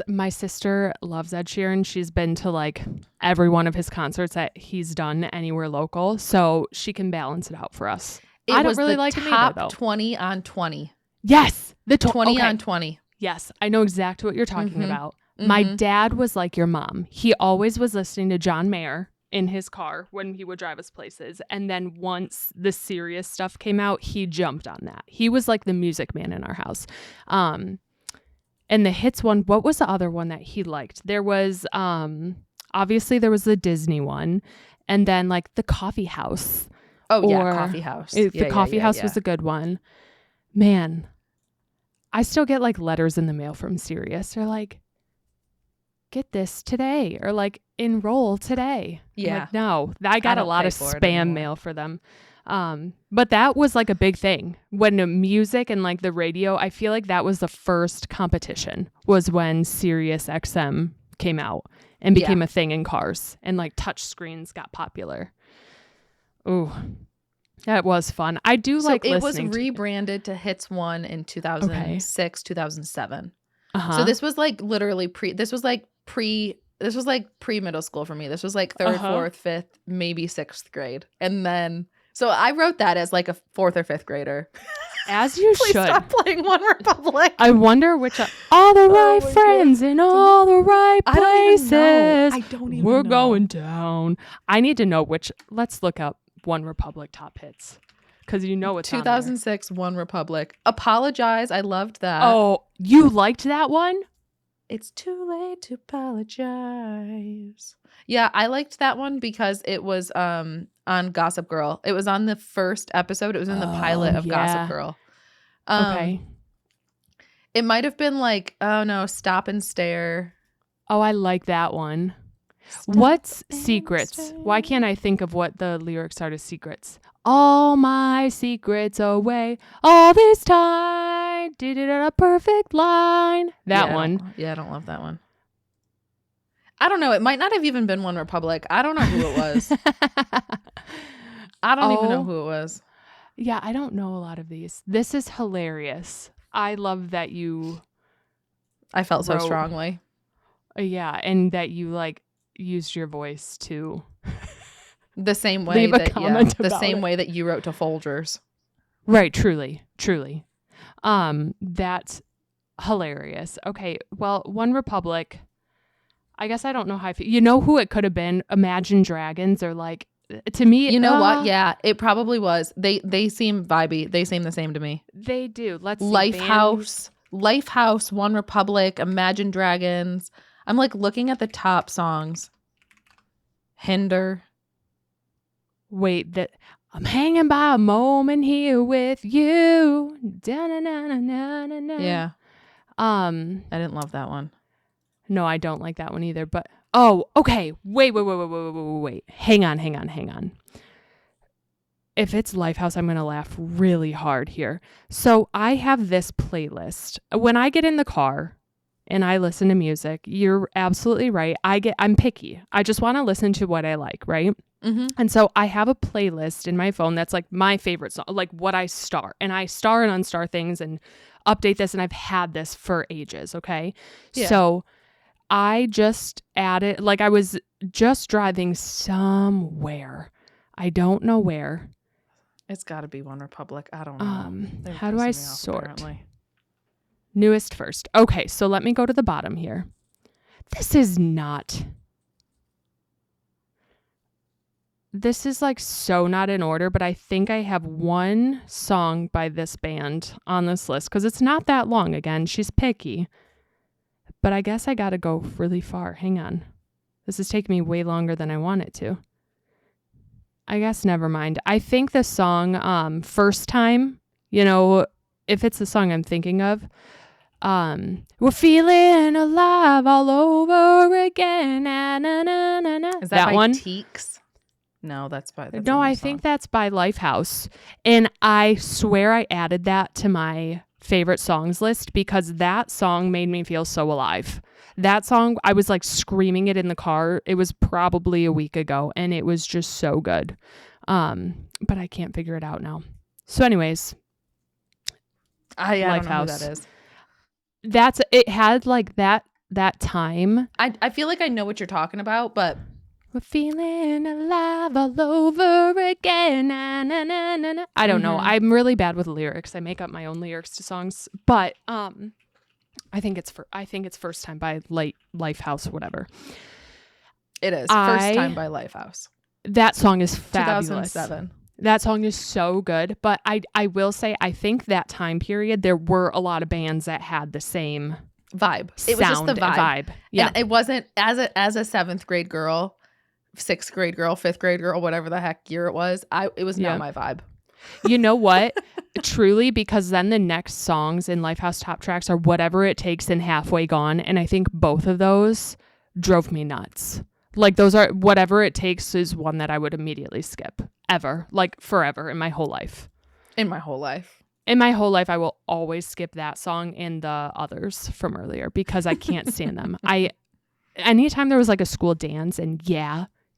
My sister loves Ed Sheeran. She's been to like every one of his concerts that he's done anywhere local, so she can balance it out for us. I don't really like him either, though. 20 on 20. Yes, the 20 on 20. Yes, I know exactly what you're talking about. My dad was like your mom. He always was listening to John Mayer in his car when he would drive us places, and then once the serious stuff came out, he jumped on that. He was like the music man in our house. And the hits one, what was the other one that he liked? There was obviously there was the Disney one, and then like the Coffee House. Oh yeah, Coffee House. The Coffee House was a good one. Man, I still get like letters in the mail from Sirius. They're like, get this today, or like enroll today. Yeah. Like, no, I got a lot of spam mail for them. But that was like a big thing when the music and like the radio, I feel like that was the first competition, was when Sirius XM came out and became a thing in cars, and like touch screens got popular. Ooh, that was fun. I do like listening. It was rebranded to Hits 1 in 2006, 2007. So this was like literally pre-middle school for me. This was like third, fourth, fifth, maybe sixth grade. And then, so I wrote that as like a fourth or fifth grader. As you Please should. Stop playing One Republic. I wonder which all the right friends in all the right places. I don't even know. We're going down. I need to know which. Let's look up One Republic top hits, because you know it's 2006 One Republic. Apologize. I loved that. Oh, you liked that one? It's too late to apologize. Yeah, I liked that one because it was on Gossip Girl. It was on the first episode. It was in the pilot of Gossip Girl. Okay. It might have been like, oh no, Stop and Stare. Oh, I like that one. What's Secrets? Why can't I think of what the lyrics are to Secrets? All my secrets away all this time. Did it at a perfect line. That one. I don't love that one. I don't know. It might not have even been One Republic. I don't know who it was. I don't even know who it was. Yeah, I don't know a lot of these. This is hilarious. I love that you... I felt so strongly. Yeah, and that you like used your voice to... The same way way that you wrote to Folgers. Right, truly. That's hilarious. Okay, well, One Republic, I guess I don't know how I feel. You know who it could have been? Imagine Dragons, or like, to me... You know what? Yeah, it probably was. They seem vibey. They seem the same to me. They do. Let's see. Lifehouse, One Republic, Imagine Dragons. I'm like looking at the top songs. Hinder. Wait, that I'm hanging by a moment here with you. Yeah. I didn't love that one. No, I don't like that one either. But okay. Wait. Hang on. If it's Lifehouse, I'm gonna laugh really hard here. So I have this playlist. When I get in the car and I listen to music, you're absolutely right. I'm picky. I just want to listen to what I like, right? Mm-hmm. And so I have a playlist in my phone that's like my favorite song, like what I star. And I star and unstar things and update this, and I've had this for ages, okay? Yeah. So I just added, like I was just driving somewhere. I don't know where. It's got to be One Republic. I don't know. How do I sort? Apparently. Newest first. Okay, so let me go to the bottom here. This is like so not in order, but I think I have one song by this band on this list because it's not that long. Again, she's picky, but I guess I got to go really far. Hang on. This is taking me way longer than I want it to. I guess never mind. I think the song First Time, if it's the song I'm thinking of, we're feeling alive all over again. Na, na, na, na, na. Is that by one? Teeks? No, that's by... No, I think that's by Lifehouse. And I swear I added that to my favorite songs list because that song made me feel so alive. That song, I was like screaming it in the car. It was probably a week ago, and it was just so good. But I can't figure it out now. So anyways, I don't know who that is. It had like that time. I feel like I know what you're talking about, but... We're feeling alive all over again. Na, na, na, na, na. I don't know. I'm really bad with lyrics. I make up my own lyrics to songs, but I think it's First Time by Lifehouse, whatever. It is First Time by Lifehouse. That song is fabulous. 2007. That song is so good, but I will say I think that time period there were a lot of bands that had the same vibe. It was just the vibe. Yeah. And it wasn't as a 7th grade girl, 6th grade girl, 5th grade girl, whatever the heck year it was. It was not my vibe. You know what? Truly, because then the next songs in Lifehouse Top Tracks are Whatever It Takes and Halfway Gone. And I think both of those drove me nuts. Like those are Whatever It Takes is one that I would immediately skip ever, like forever in my whole life. In my whole life, I will always skip that song and the others from earlier because I can't stand them. Anytime there was like a school dance and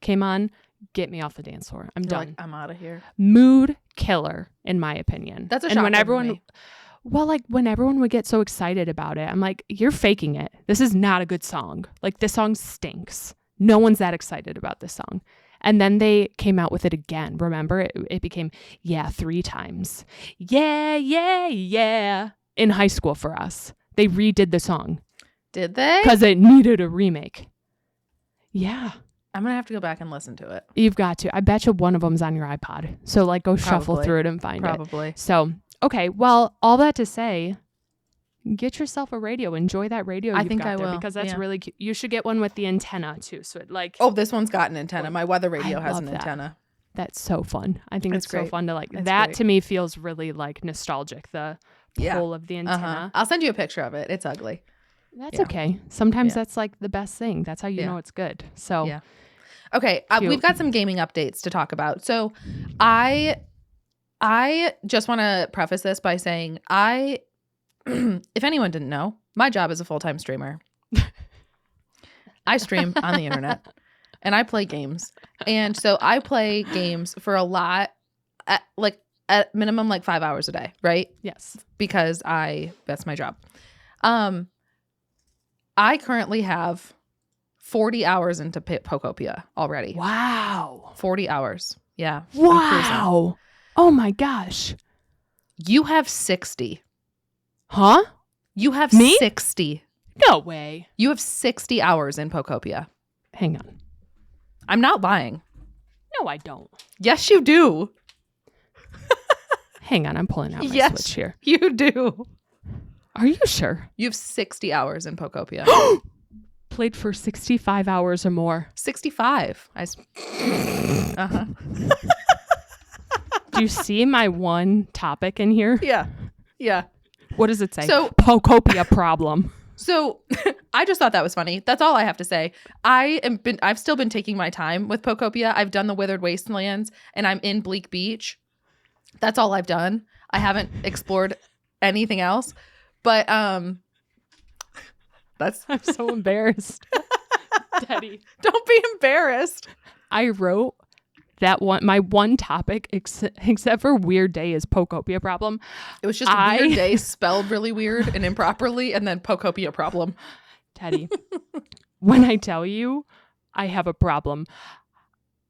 came on, get me off the dance floor. I'm done. Like, I'm out of here. Mood killer, in my opinion. That's a shocker for me. Well, like when everyone would get so excited about it, I'm like, you're faking it. This is not a good song. Like this song stinks. No one's that excited about this song. And then they came out with it again. Remember, it became 3 times. Yeah. In high school for us. They redid the song. Did they? Because it needed a remake. Yeah. I'm going to have to go back and listen to it. You've got to. I bet you one of them's on your iPod. So like go shuffle through it and find it. Probably. So, okay. Well, all that to say, get yourself a radio. Enjoy that radio. I think I will. Because that's really cute. You should get one with the antenna too. So it like. Oh, this one's got an antenna. My weather radio has an antenna. That's so fun. I think it's so fun to like. That's that great. To me feels really like nostalgic. The pull of the antenna. I'll send you a picture of it. It's ugly. That's okay. Sometimes that's like the best thing. That's how you know it's good. So. Yeah. Okay, we've got some gaming updates to talk about. So I just want to preface this by saying if anyone didn't know, my job is a full-time streamer. I stream on the internet and I play games. And so I play games for a lot, at minimum like 5 hours a day, right? Yes. Because that's my job. I currently have 40 hours into Pokopia already. Wow. 40 hours. Yeah. Wow. Oh my gosh. You have 60. Huh? You have Me? 60. No way. You have 60 hours in Pokopia. Hang on. I'm not lying. No, I don't. Yes, you do. Hang on. I'm pulling out my Switch here. You do. Are you sure? You have 60 hours in Pokopia. Played for 65 hours or more. 65. Uh-huh. Do you see my one topic in here? Yeah. What does it say? So Pokopia problem. So I just thought that was funny. That's all I have to say. I've still been taking my time with Pokopia. I've done the Withered Wastelands and I'm in Bleak Beach. That's all I've done. I haven't explored anything else. But I'm so embarrassed. Teddy. Don't be embarrassed. I wrote that one, my one topic, except for weird day, is Pokopia problem. It was just a weird day spelled really weird and improperly, and then Pokopia problem. Teddy, when I tell you I have a problem,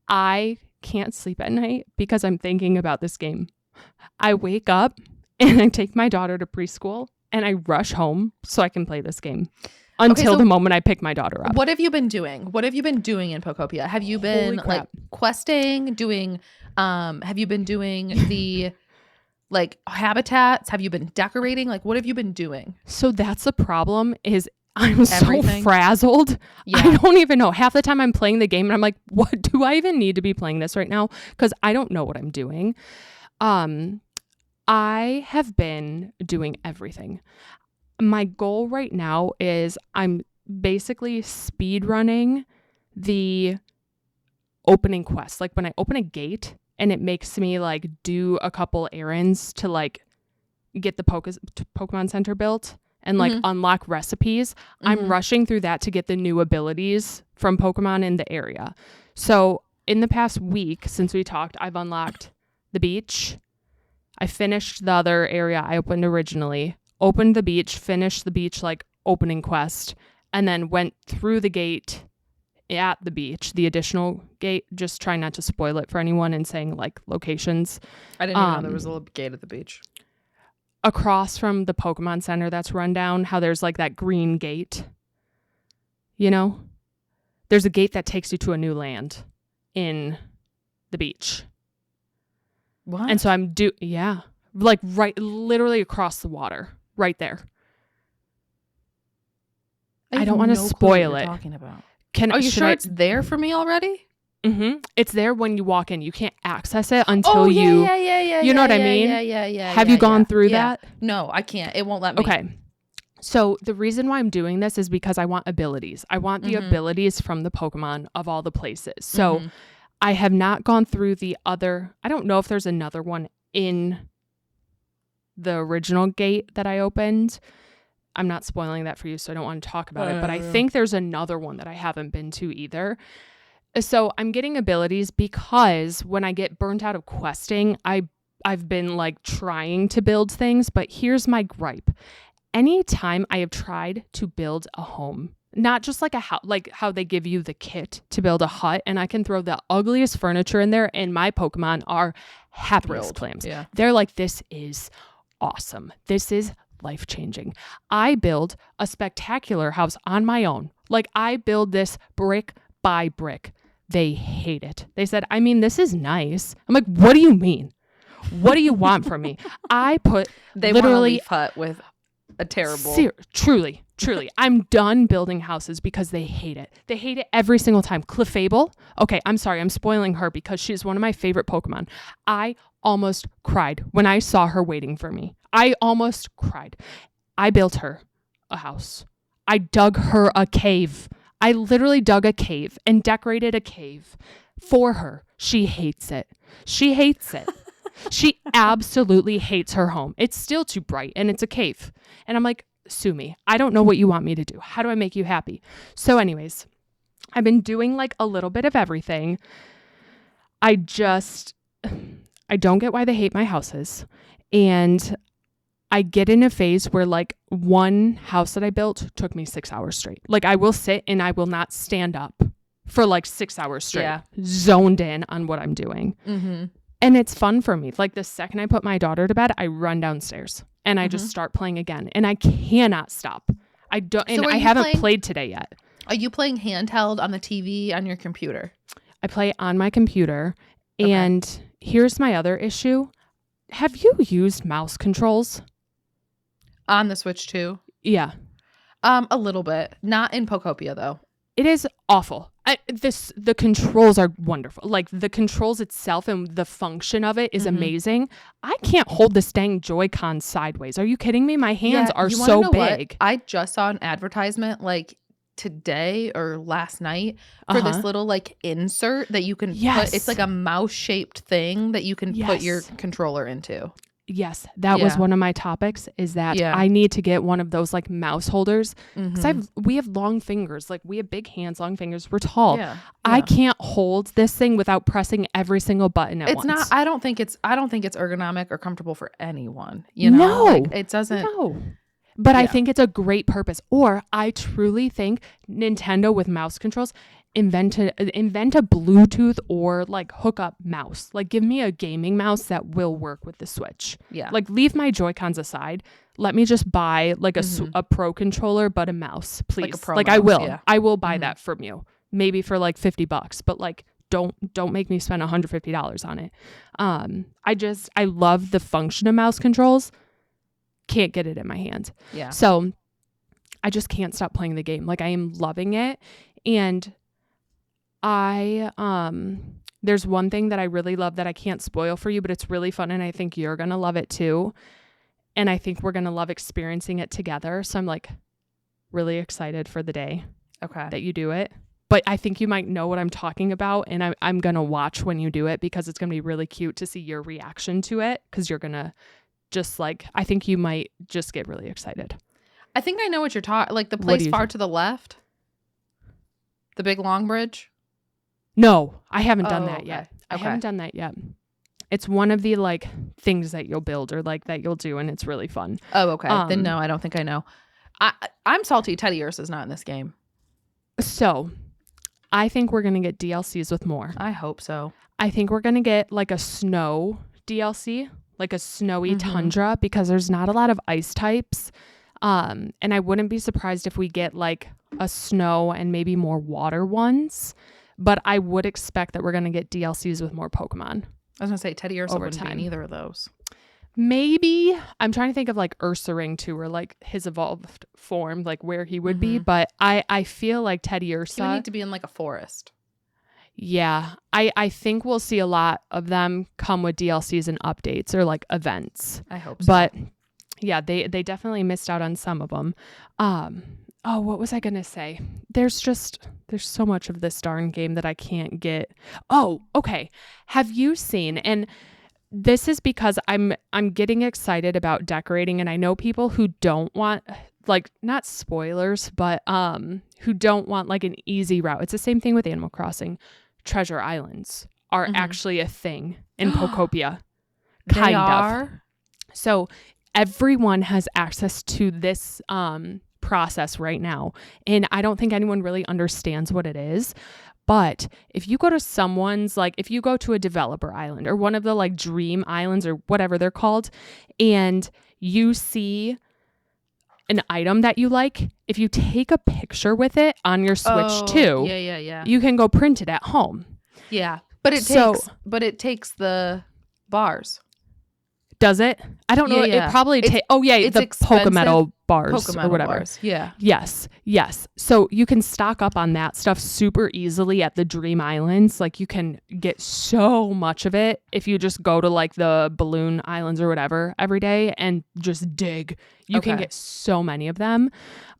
I can't sleep at night because I'm thinking about this game. I wake up and I take my daughter to preschool and I rush home so I can play this game until the moment I pick my daughter up. What have you been doing? What have you been doing in Pokopia? Have you been like questing, doing have you been doing the like habitats? Have you been decorating? Like what have you been doing? So that's the problem is I'm so frazzled. Yeah. I don't even know. Half the time I'm playing the game and I'm like, what do I even need to be playing this right now? Because I don't know what I'm doing. I have been doing everything. My goal right now is I'm basically speed running the opening quest. Like when I open a gate and it makes me like do a couple errands to like get the Pokemon Center built and like unlock recipes. I'm rushing through that to get the new abilities from Pokemon in the area. So in the past week since we talked, I've unlocked the beach. I finished the other area I opened originally, opened the beach, finished the beach like opening quest, and then went through the gate at the beach, the additional gate, just trying not to spoil it for anyone and saying like locations. I didn't even know there was a little gate at the beach. Across from the Pokemon Center that's run down, how there's like that green gate, you know? There's a gate that takes you to a new land in the beach. What? And so I'm like right, literally across the water, right there. I don't want to spoil it. Talking about. Are you sure it's there for me already? Mm-hmm. It's there when you walk in. You can't access it until you know what I mean? Yeah. Have you gone through that? No, I can't. It won't let me. Okay. So the reason why I'm doing this is because I want abilities. I want the abilities from the Pokemon of all the places. So I have not gone through the other. I don't know if there's another one in the original gate that I opened. I'm not spoiling that for you, so I don't want to talk about it. But I think there's another one that I haven't been to either. So I'm getting abilities because when I get burnt out of questing, I've been like trying to build things. But here's my gripe. Anytime I have tried to build a home, not just like a house, like how they give you the kit to build a hut, and I can throw the ugliest furniture in there, and my Pokemon are happy as clams. Yeah. They're like, this is awesome. This is life-changing. I build a spectacular house on my own. Like I build this brick by brick. They hate it. They said, I mean, this is nice. I'm like, what do you mean? What do you want from me? I put they literally want a leaf hut with a terrible. Truly. I'm done building houses because they hate it. They hate it every single time. Clefable. Okay, I'm sorry. I'm spoiling her because she's one of my favorite Pokemon. I almost cried when I saw her waiting for me. I almost cried. I built her a house. I dug her a cave. I literally dug a cave and decorated a cave for her. She hates it. She absolutely hates her home. It's still too bright and it's a cave. And I'm like, sue me. I don't know what you want me to do. How do I make you happy? So anyways, I've been doing like a little bit of everything. I don't get why they hate my houses. And I get in a phase where like one house that I built took me 6 hours straight. Like I will sit and I will not stand up for like 6 hours straight, zoned in on what I'm doing. Mm-hmm. And it's fun for me. Like the second I put my daughter to bed, I run downstairs and I just start playing again. And I cannot stop. I haven't played today yet. Are you playing handheld on the TV on your computer? I play on my computer. Okay. And here's my other issue. Have you used mouse controls? On the Switch too? Yeah. A little bit. Not in Pokopia though. It is awful. The controls are wonderful. Like the controls itself and the function of it is amazing. I can't hold this dang Joy-Con sideways. Are you kidding me? My hands are so big. What? I just saw an advertisement like today or last night for this little like insert that you can put. It's like a mouse shaped thing that you can put your controller into. Yes, that was one of my topics is that I need to get one of those like mouse holders because we have long fingers. Like we have big hands, long fingers. We're tall. Yeah. I can't hold this thing without pressing every single button at once. It's not. I don't think it's ergonomic or comfortable for anyone. You know, no, like, it doesn't. No. But I think it's a great purpose. Or I truly think Nintendo with mouse controls invent a Bluetooth or like hook up mouse. Like give me a gaming mouse that will work with the Switch. Yeah. Like leave my Joy-Cons aside. Let me just buy like a pro controller, but a mouse, please. Like a pro mouse, I will. Yeah. I will buy that from you. Maybe for like $50, but like don't make me spend $150 on it. I love the function of mouse controls. Can't get it in my hand. Yeah. So I just can't stop playing the game. Like I am loving it. And there's one thing that I really love that I can't spoil for you, but it's really fun and I think you're going to love it too. And I think we're going to love experiencing it together. So I'm like really excited for the day that you do it. But I think you might know what I'm talking about and I'm going to watch when you do it because it's going to be really cute to see your reaction to it because you're going to just like, I think you might just get really excited. I think I know what you're talking, like the place far to the left, the big long bridge. No, I haven't done that yet. I haven't done that yet. It's one of the like things that you'll build or like that you'll do and it's really fun. Oh, okay. Then no, I don't think I know. I'm salty Teddy is not in this game. So I think we're going to get DLCs with more. I hope so. I think we're going to get like a snow DLC. Like a snowy tundra because there's not a lot of ice types. And I wouldn't be surprised if we get like a snow and maybe more water ones. But I would expect that we're going to get DLCs with more Pokemon. I was going to say Teddy Ursa wouldn't be in either of those. Maybe I'm trying to think of like Ursaring too, or like his evolved form, like where he would be. But I feel like Teddy Ursa. He would need to be in like a forest. Yeah, I think we'll see a lot of them come with DLCs and updates or like events. I hope so. But yeah, they definitely missed out on some of them. Oh, what was I gonna say? There's so much of this darn game that I can't get. Oh, okay. Have you seen, and this is because I'm getting excited about decorating, and I know people who don't want, like, not spoilers, but who don't want like an easy route. It's the same thing with Animal Crossing. Treasure islands are actually a thing in Pokopia. They are? So everyone has access to this process right now, and I don't think anyone really understands what it is. But if you go to someone's, like if you go to a developer island or one of the like dream islands or whatever they're called, and you see an item that you like, if you take a picture with it on your Switch too, you can go print it at home. Yeah. But it takes the bars. Does it? I don't know. Yeah. It probably takes. Oh yeah, it's the expensive. Pokemetal bars Pokemetal or whatever. Bars. Yeah. Yes. So you can stock up on that stuff super easily at the Dream Islands. Like you can get so much of it if you just go to like the Balloon Islands or whatever every day and just dig. You can get so many of them.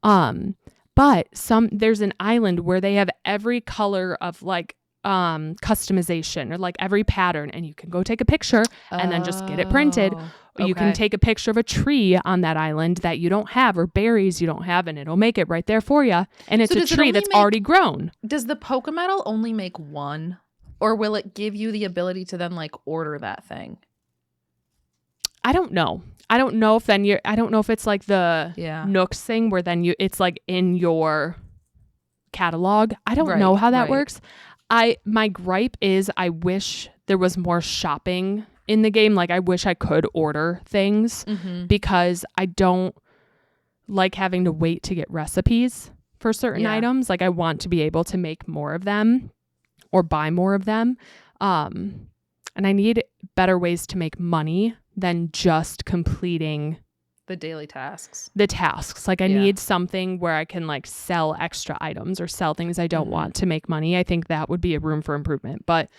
But there's an island where they have every color of like customization or like every pattern, and you can go take a picture and then just get it printed. You can take a picture of a tree on that island that you don't have or berries you don't have, and it'll make it right there for you. And it's a tree that's already grown. Does the Pokemetal only make one, or will it give you the ability to then like order that thing? I don't know. I don't know if it's like the Nooks thing where then it's like in your catalog. I don't know how that works. My gripe is I wish there was more shopping in the game. Like I wish I could order things because I don't like having to wait to get recipes for certain items. Like I want to be able to make more of them or buy more of them. And I need better ways to make money than just completing the daily tasks. Like I need something where I can like sell extra items or sell things I don't want to make money. I think that would be a room for improvement. But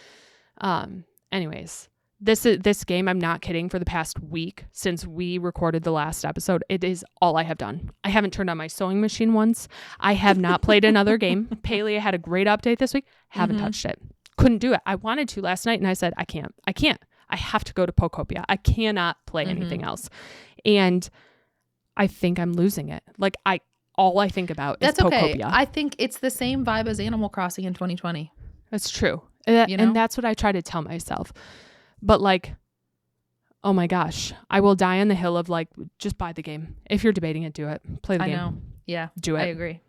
anyways, this game, I'm not kidding, for the past week since we recorded the last episode, it is all I have done. I haven't turned on my sewing machine once. I have not played another game. Palia had a great update this week. Haven't touched it. Couldn't do it. I wanted to last night and I said, I can't. I have to go to Pokopia. I cannot play anything else. And I think I'm losing it. Like all I think about is Pokopia. Okay. I think it's the same vibe as Animal Crossing in 2020. That's true. And that's what I try to tell myself. But like, oh my gosh, I will die on the hill of like, just buy the game. If you're debating it, do it. Play the game. I know. Yeah. Do it. I agree.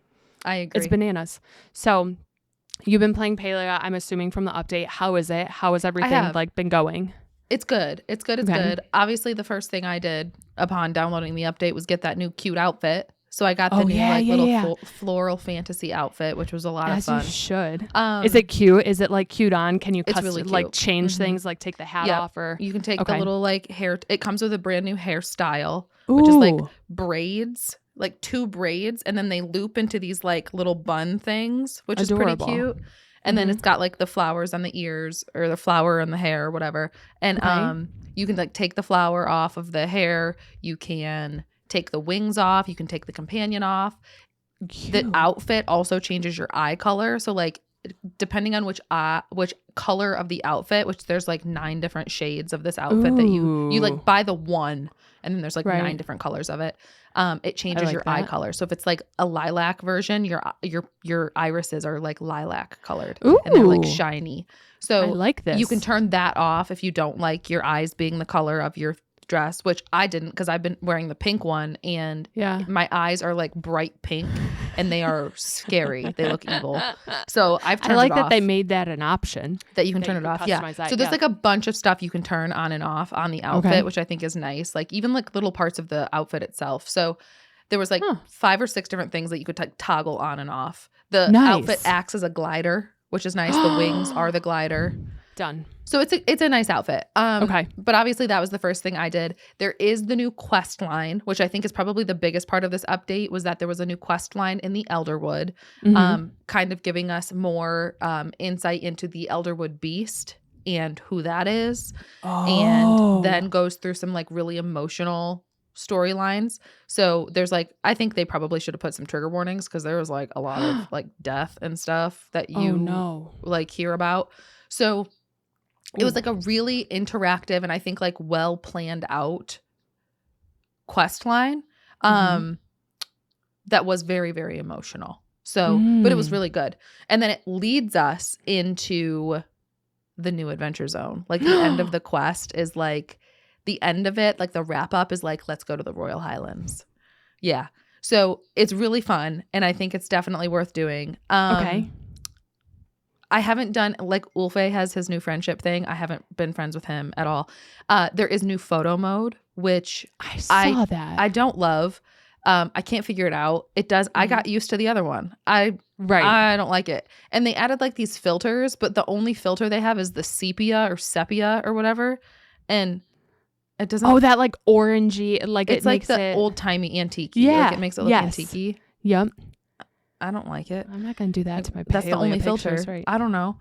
It's bananas. So you've been playing Palia, I'm assuming, from the update. How is it? How has everything like been going? It's good. It's good. Obviously, the first thing I did upon downloading the update was get that new cute outfit. So I got the new floral fantasy outfit, which was a lot of fun. As you should. Is it cute? Is it like cute on? Can you really cute. Like change things, like take the hat off, or you can take the little like hair. It comes with a brand new hairstyle, which is like braids, like 2 braids, and then they loop into these like little bun things, which is pretty cute. And then it's got like the flowers on the ears or the flower on the hair or whatever. And you can like take the flower off of the hair. You can take the wings off. You can take the companion off. Cute. The outfit also changes your eye color. So like depending on which color of the outfit, which there's like 9 different shades of this outfit that you like buy the one, and then there's like 9 different colors of it. It changes your eye color. So if it's like a lilac version, your irises are like lilac colored. And they're like shiny. So I like this. You can turn that off if you don't like your eyes being the color of your dress, which I didn't because I've been wearing the pink one, and my eyes are like bright pink and they are scary. They look evil. So I've turned it off. I like that they made that an option. That you can turn it off. Yeah. So there's like a bunch of stuff you can turn on and off on the outfit, which I think is nice. Like even like little parts of the outfit itself. So there was like 5 or 6 different things that you could toggle on and off. The outfit acts as a glider, which is nice. The wings are the glider. Done. So it's a nice outfit. Okay. But obviously that was the first thing I did. There is the new quest line, which I think is probably the biggest part of this update, was that there was a new quest line in the Elderwood, kind of giving us more insight into the Elderwood beast and who that is. And then goes through some like really emotional storylines. So there's like, I think they probably should have put some trigger warnings, because there was like a lot of like death and stuff that you like hear about. So it was like a really interactive and I think like well planned out quest line that was very, very emotional. So, but it was really good. And then it leads us into the new adventure zone. Like the end of the quest is like the end of it, like the wrap up is like, let's go to the Royal Highlands. Yeah. So it's really fun. And I think it's definitely worth doing. Okay. I haven't done, like Ulfe has his new friendship thing. I haven't been friends with him at all. There is new photo mode, which I saw that. I don't love. I can't figure it out. It does. I got used to the other one. I don't like it. And they added like these filters, but the only filter they have is the sepia or whatever. And it doesn't. Oh, that like orangey, like it's it like makes the it old timey antique. Yeah. Like it makes it look antique. Yep. I don't like it. I'm not gonna do that to my. That's the only filter. Right. I don't know.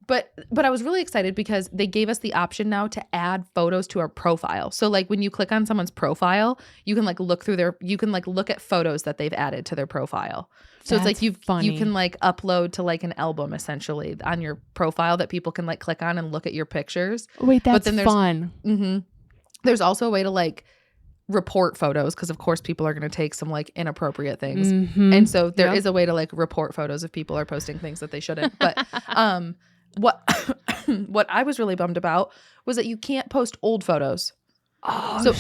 But I was really excited because they gave us the option now to add photos to our profile. So like when you click on someone's profile, you can like look through you can like look at photos that they've added to their profile. So it's like you can like upload to like an album essentially on your profile that people can like click on and look at your pictures. Wait, that's fun. There's also a way to like report photos, because of course people are going to take some like inappropriate things, and so there is a way to like report photos if people are posting things that they shouldn't. But what I was really bummed about was that you can't post old photos.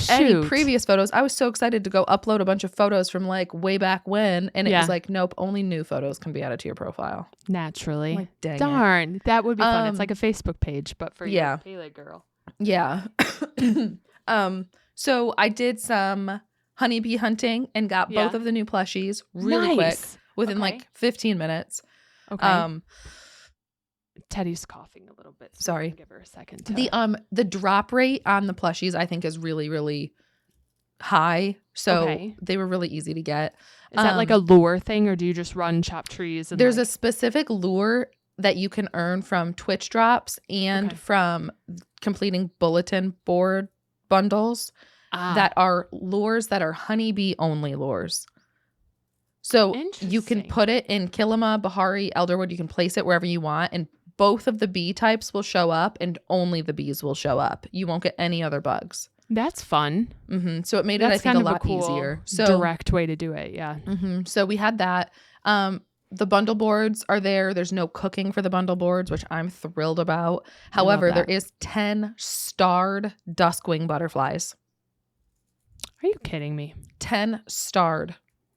Any previous photos, I was so excited to go upload a bunch of photos from like way back when, and it was like, nope, only new photos can be added to your profile. Naturally. Like, dang darn, that would be fun. It's like a Facebook page, but for you, Pele girl. Yeah. So I did some honeybee hunting and got both of the new plushies really quick, within like 15 minutes. Okay. Teddy's coughing a little bit. So sorry. Give her a second. The drop rate on the plushies I think is really, really high. So they were really easy to get. Is that like a lure thing, or do you just run chop trees? And there's a specific lure that you can earn from Twitch drops and from completing bulletin board bundles that are lures that are honeybee only lures. So you can put it in Kilima, Bahari, Elderwood. You can place it wherever you want, and both of the bee types will show up, and only the bees will show up. You won't get any other bugs. That's fun. So it made it, I think, a lot easier. So direct way to do it. Yeah. So we had that. The bundle boards are there. There's no cooking for the bundle boards, which I'm thrilled about. However, there is 10 starred duskwing butterflies. Are you kidding me? 10 starred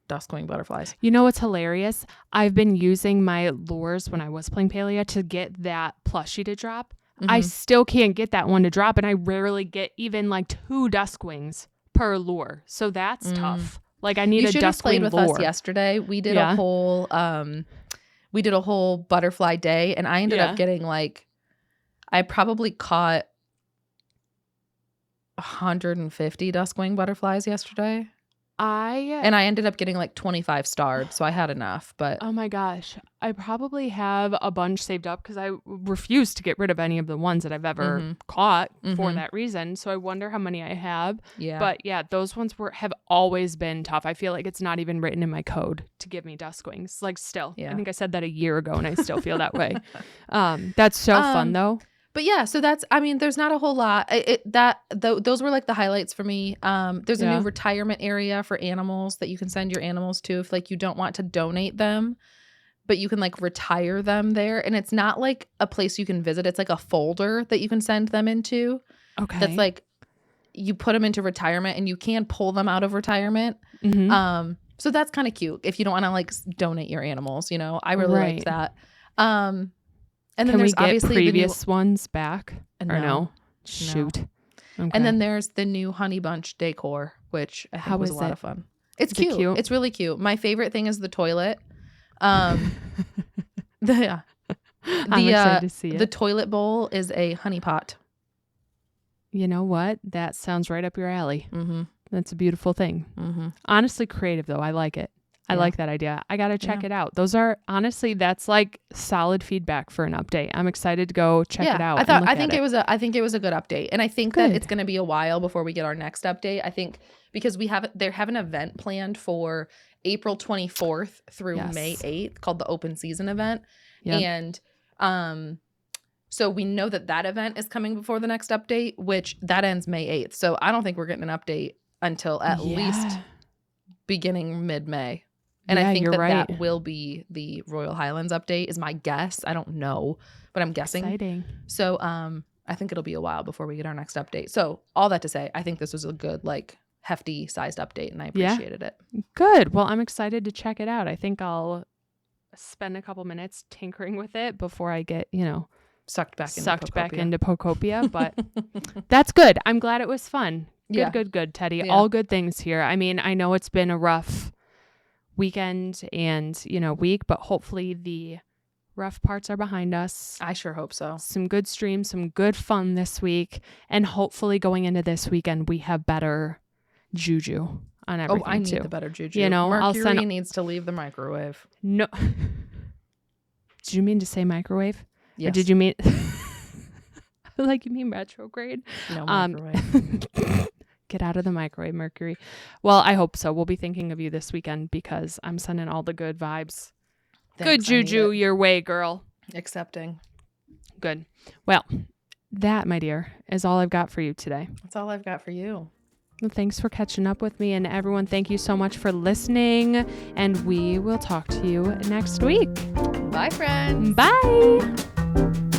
duskwing butterflies. You know what's hilarious? I've been using my lures when I was playing Palia to get that plushie to drop. I still can't get that one to drop, and I rarely get even like 2 duskwings per lure. So that's tough. Like I need a duskwing lure. You should have played with us yesterday. We did a whole butterfly day, and I ended up getting like, I probably caught 150 duskwing butterflies yesterday. And I ended up getting like 25 starred, so I had enough. But oh my gosh, I probably have a bunch saved up because I refuse to get rid of any of the ones that I've ever caught for that reason. So I wonder how many I have. Yeah. But yeah, those ones have always been tough. I feel like it's not even written in my code to give me duskwings. Like still, I think I said that a year ago, and I still feel that way. That's so fun though. But yeah, so that's, I mean, there's not a whole lot. Those were like the highlights for me. There's a new retirement area for animals that you can send your animals to if like you don't want to donate them, but you can like retire them there. And it's not like a place you can visit. It's like a folder that you can send them into. Okay. That's like, you put them into retirement, and you can pull them out of retirement. So that's kind of cute if you don't want to like donate your animals, you know. I really liked that. And then can there's we get obviously previous ones back? Or no? Shoot. Okay. And then there's the new Honey Bunch decor, which I think was a lot of fun. It's cute. It's really cute. My favorite thing is the toilet. I'm excited to see it. The toilet bowl is a honey pot. You know what? That sounds right up your alley. Mm-hmm. That's a beautiful thing. Mm-hmm. Honestly creative, though. I like it. I like that idea. I got to check it out. Those are, honestly, that's like solid feedback for an update. I'm excited to go check it out. I think it was a good update. And I think that it's going to be a while before we get our next update. I think because they have an event planned for April 24th through May 8th called the Open Season event. Yep. And so we know that event is coming before the next update, which that ends May 8th. So I don't think we're getting an update until at least beginning mid-May. And I think that will be the Royal Highlands update is my guess. I don't know, but I'm guessing. Exciting. So I think it'll be a while before we get our next update. So all that to say, I think this was a good, like, hefty sized update, and I appreciated it. Good. Well, I'm excited to check it out. I think I'll spend a couple minutes tinkering with it before I get, sucked back into Pokopia. But that's good. I'm glad it was fun. Good, Teddy. Yeah. All good things here. I mean, I know it's been a rough weekend and week, but hopefully the rough parts are behind us. I sure hope so. Some good streams, some good fun this week, and hopefully going into this weekend we have better juju on everything. I need too. the better juju. Mercury needs to leave the microwave. No. Did you mean to say microwave? Yes. Or did you mean like you mean retrograde? No, microwave. Get out of the microwave, Mercury. Well, I hope so. We'll be thinking of you this weekend because I'm sending all the good vibes. Thanks, good juju your way, girl. Accepting. Good. Well, that, my dear, is all I've got for you today. That's all I've got for you. Well, thanks for catching up with me. And everyone, thank you so much for listening. And we will talk to you next week. Bye, friends. Bye.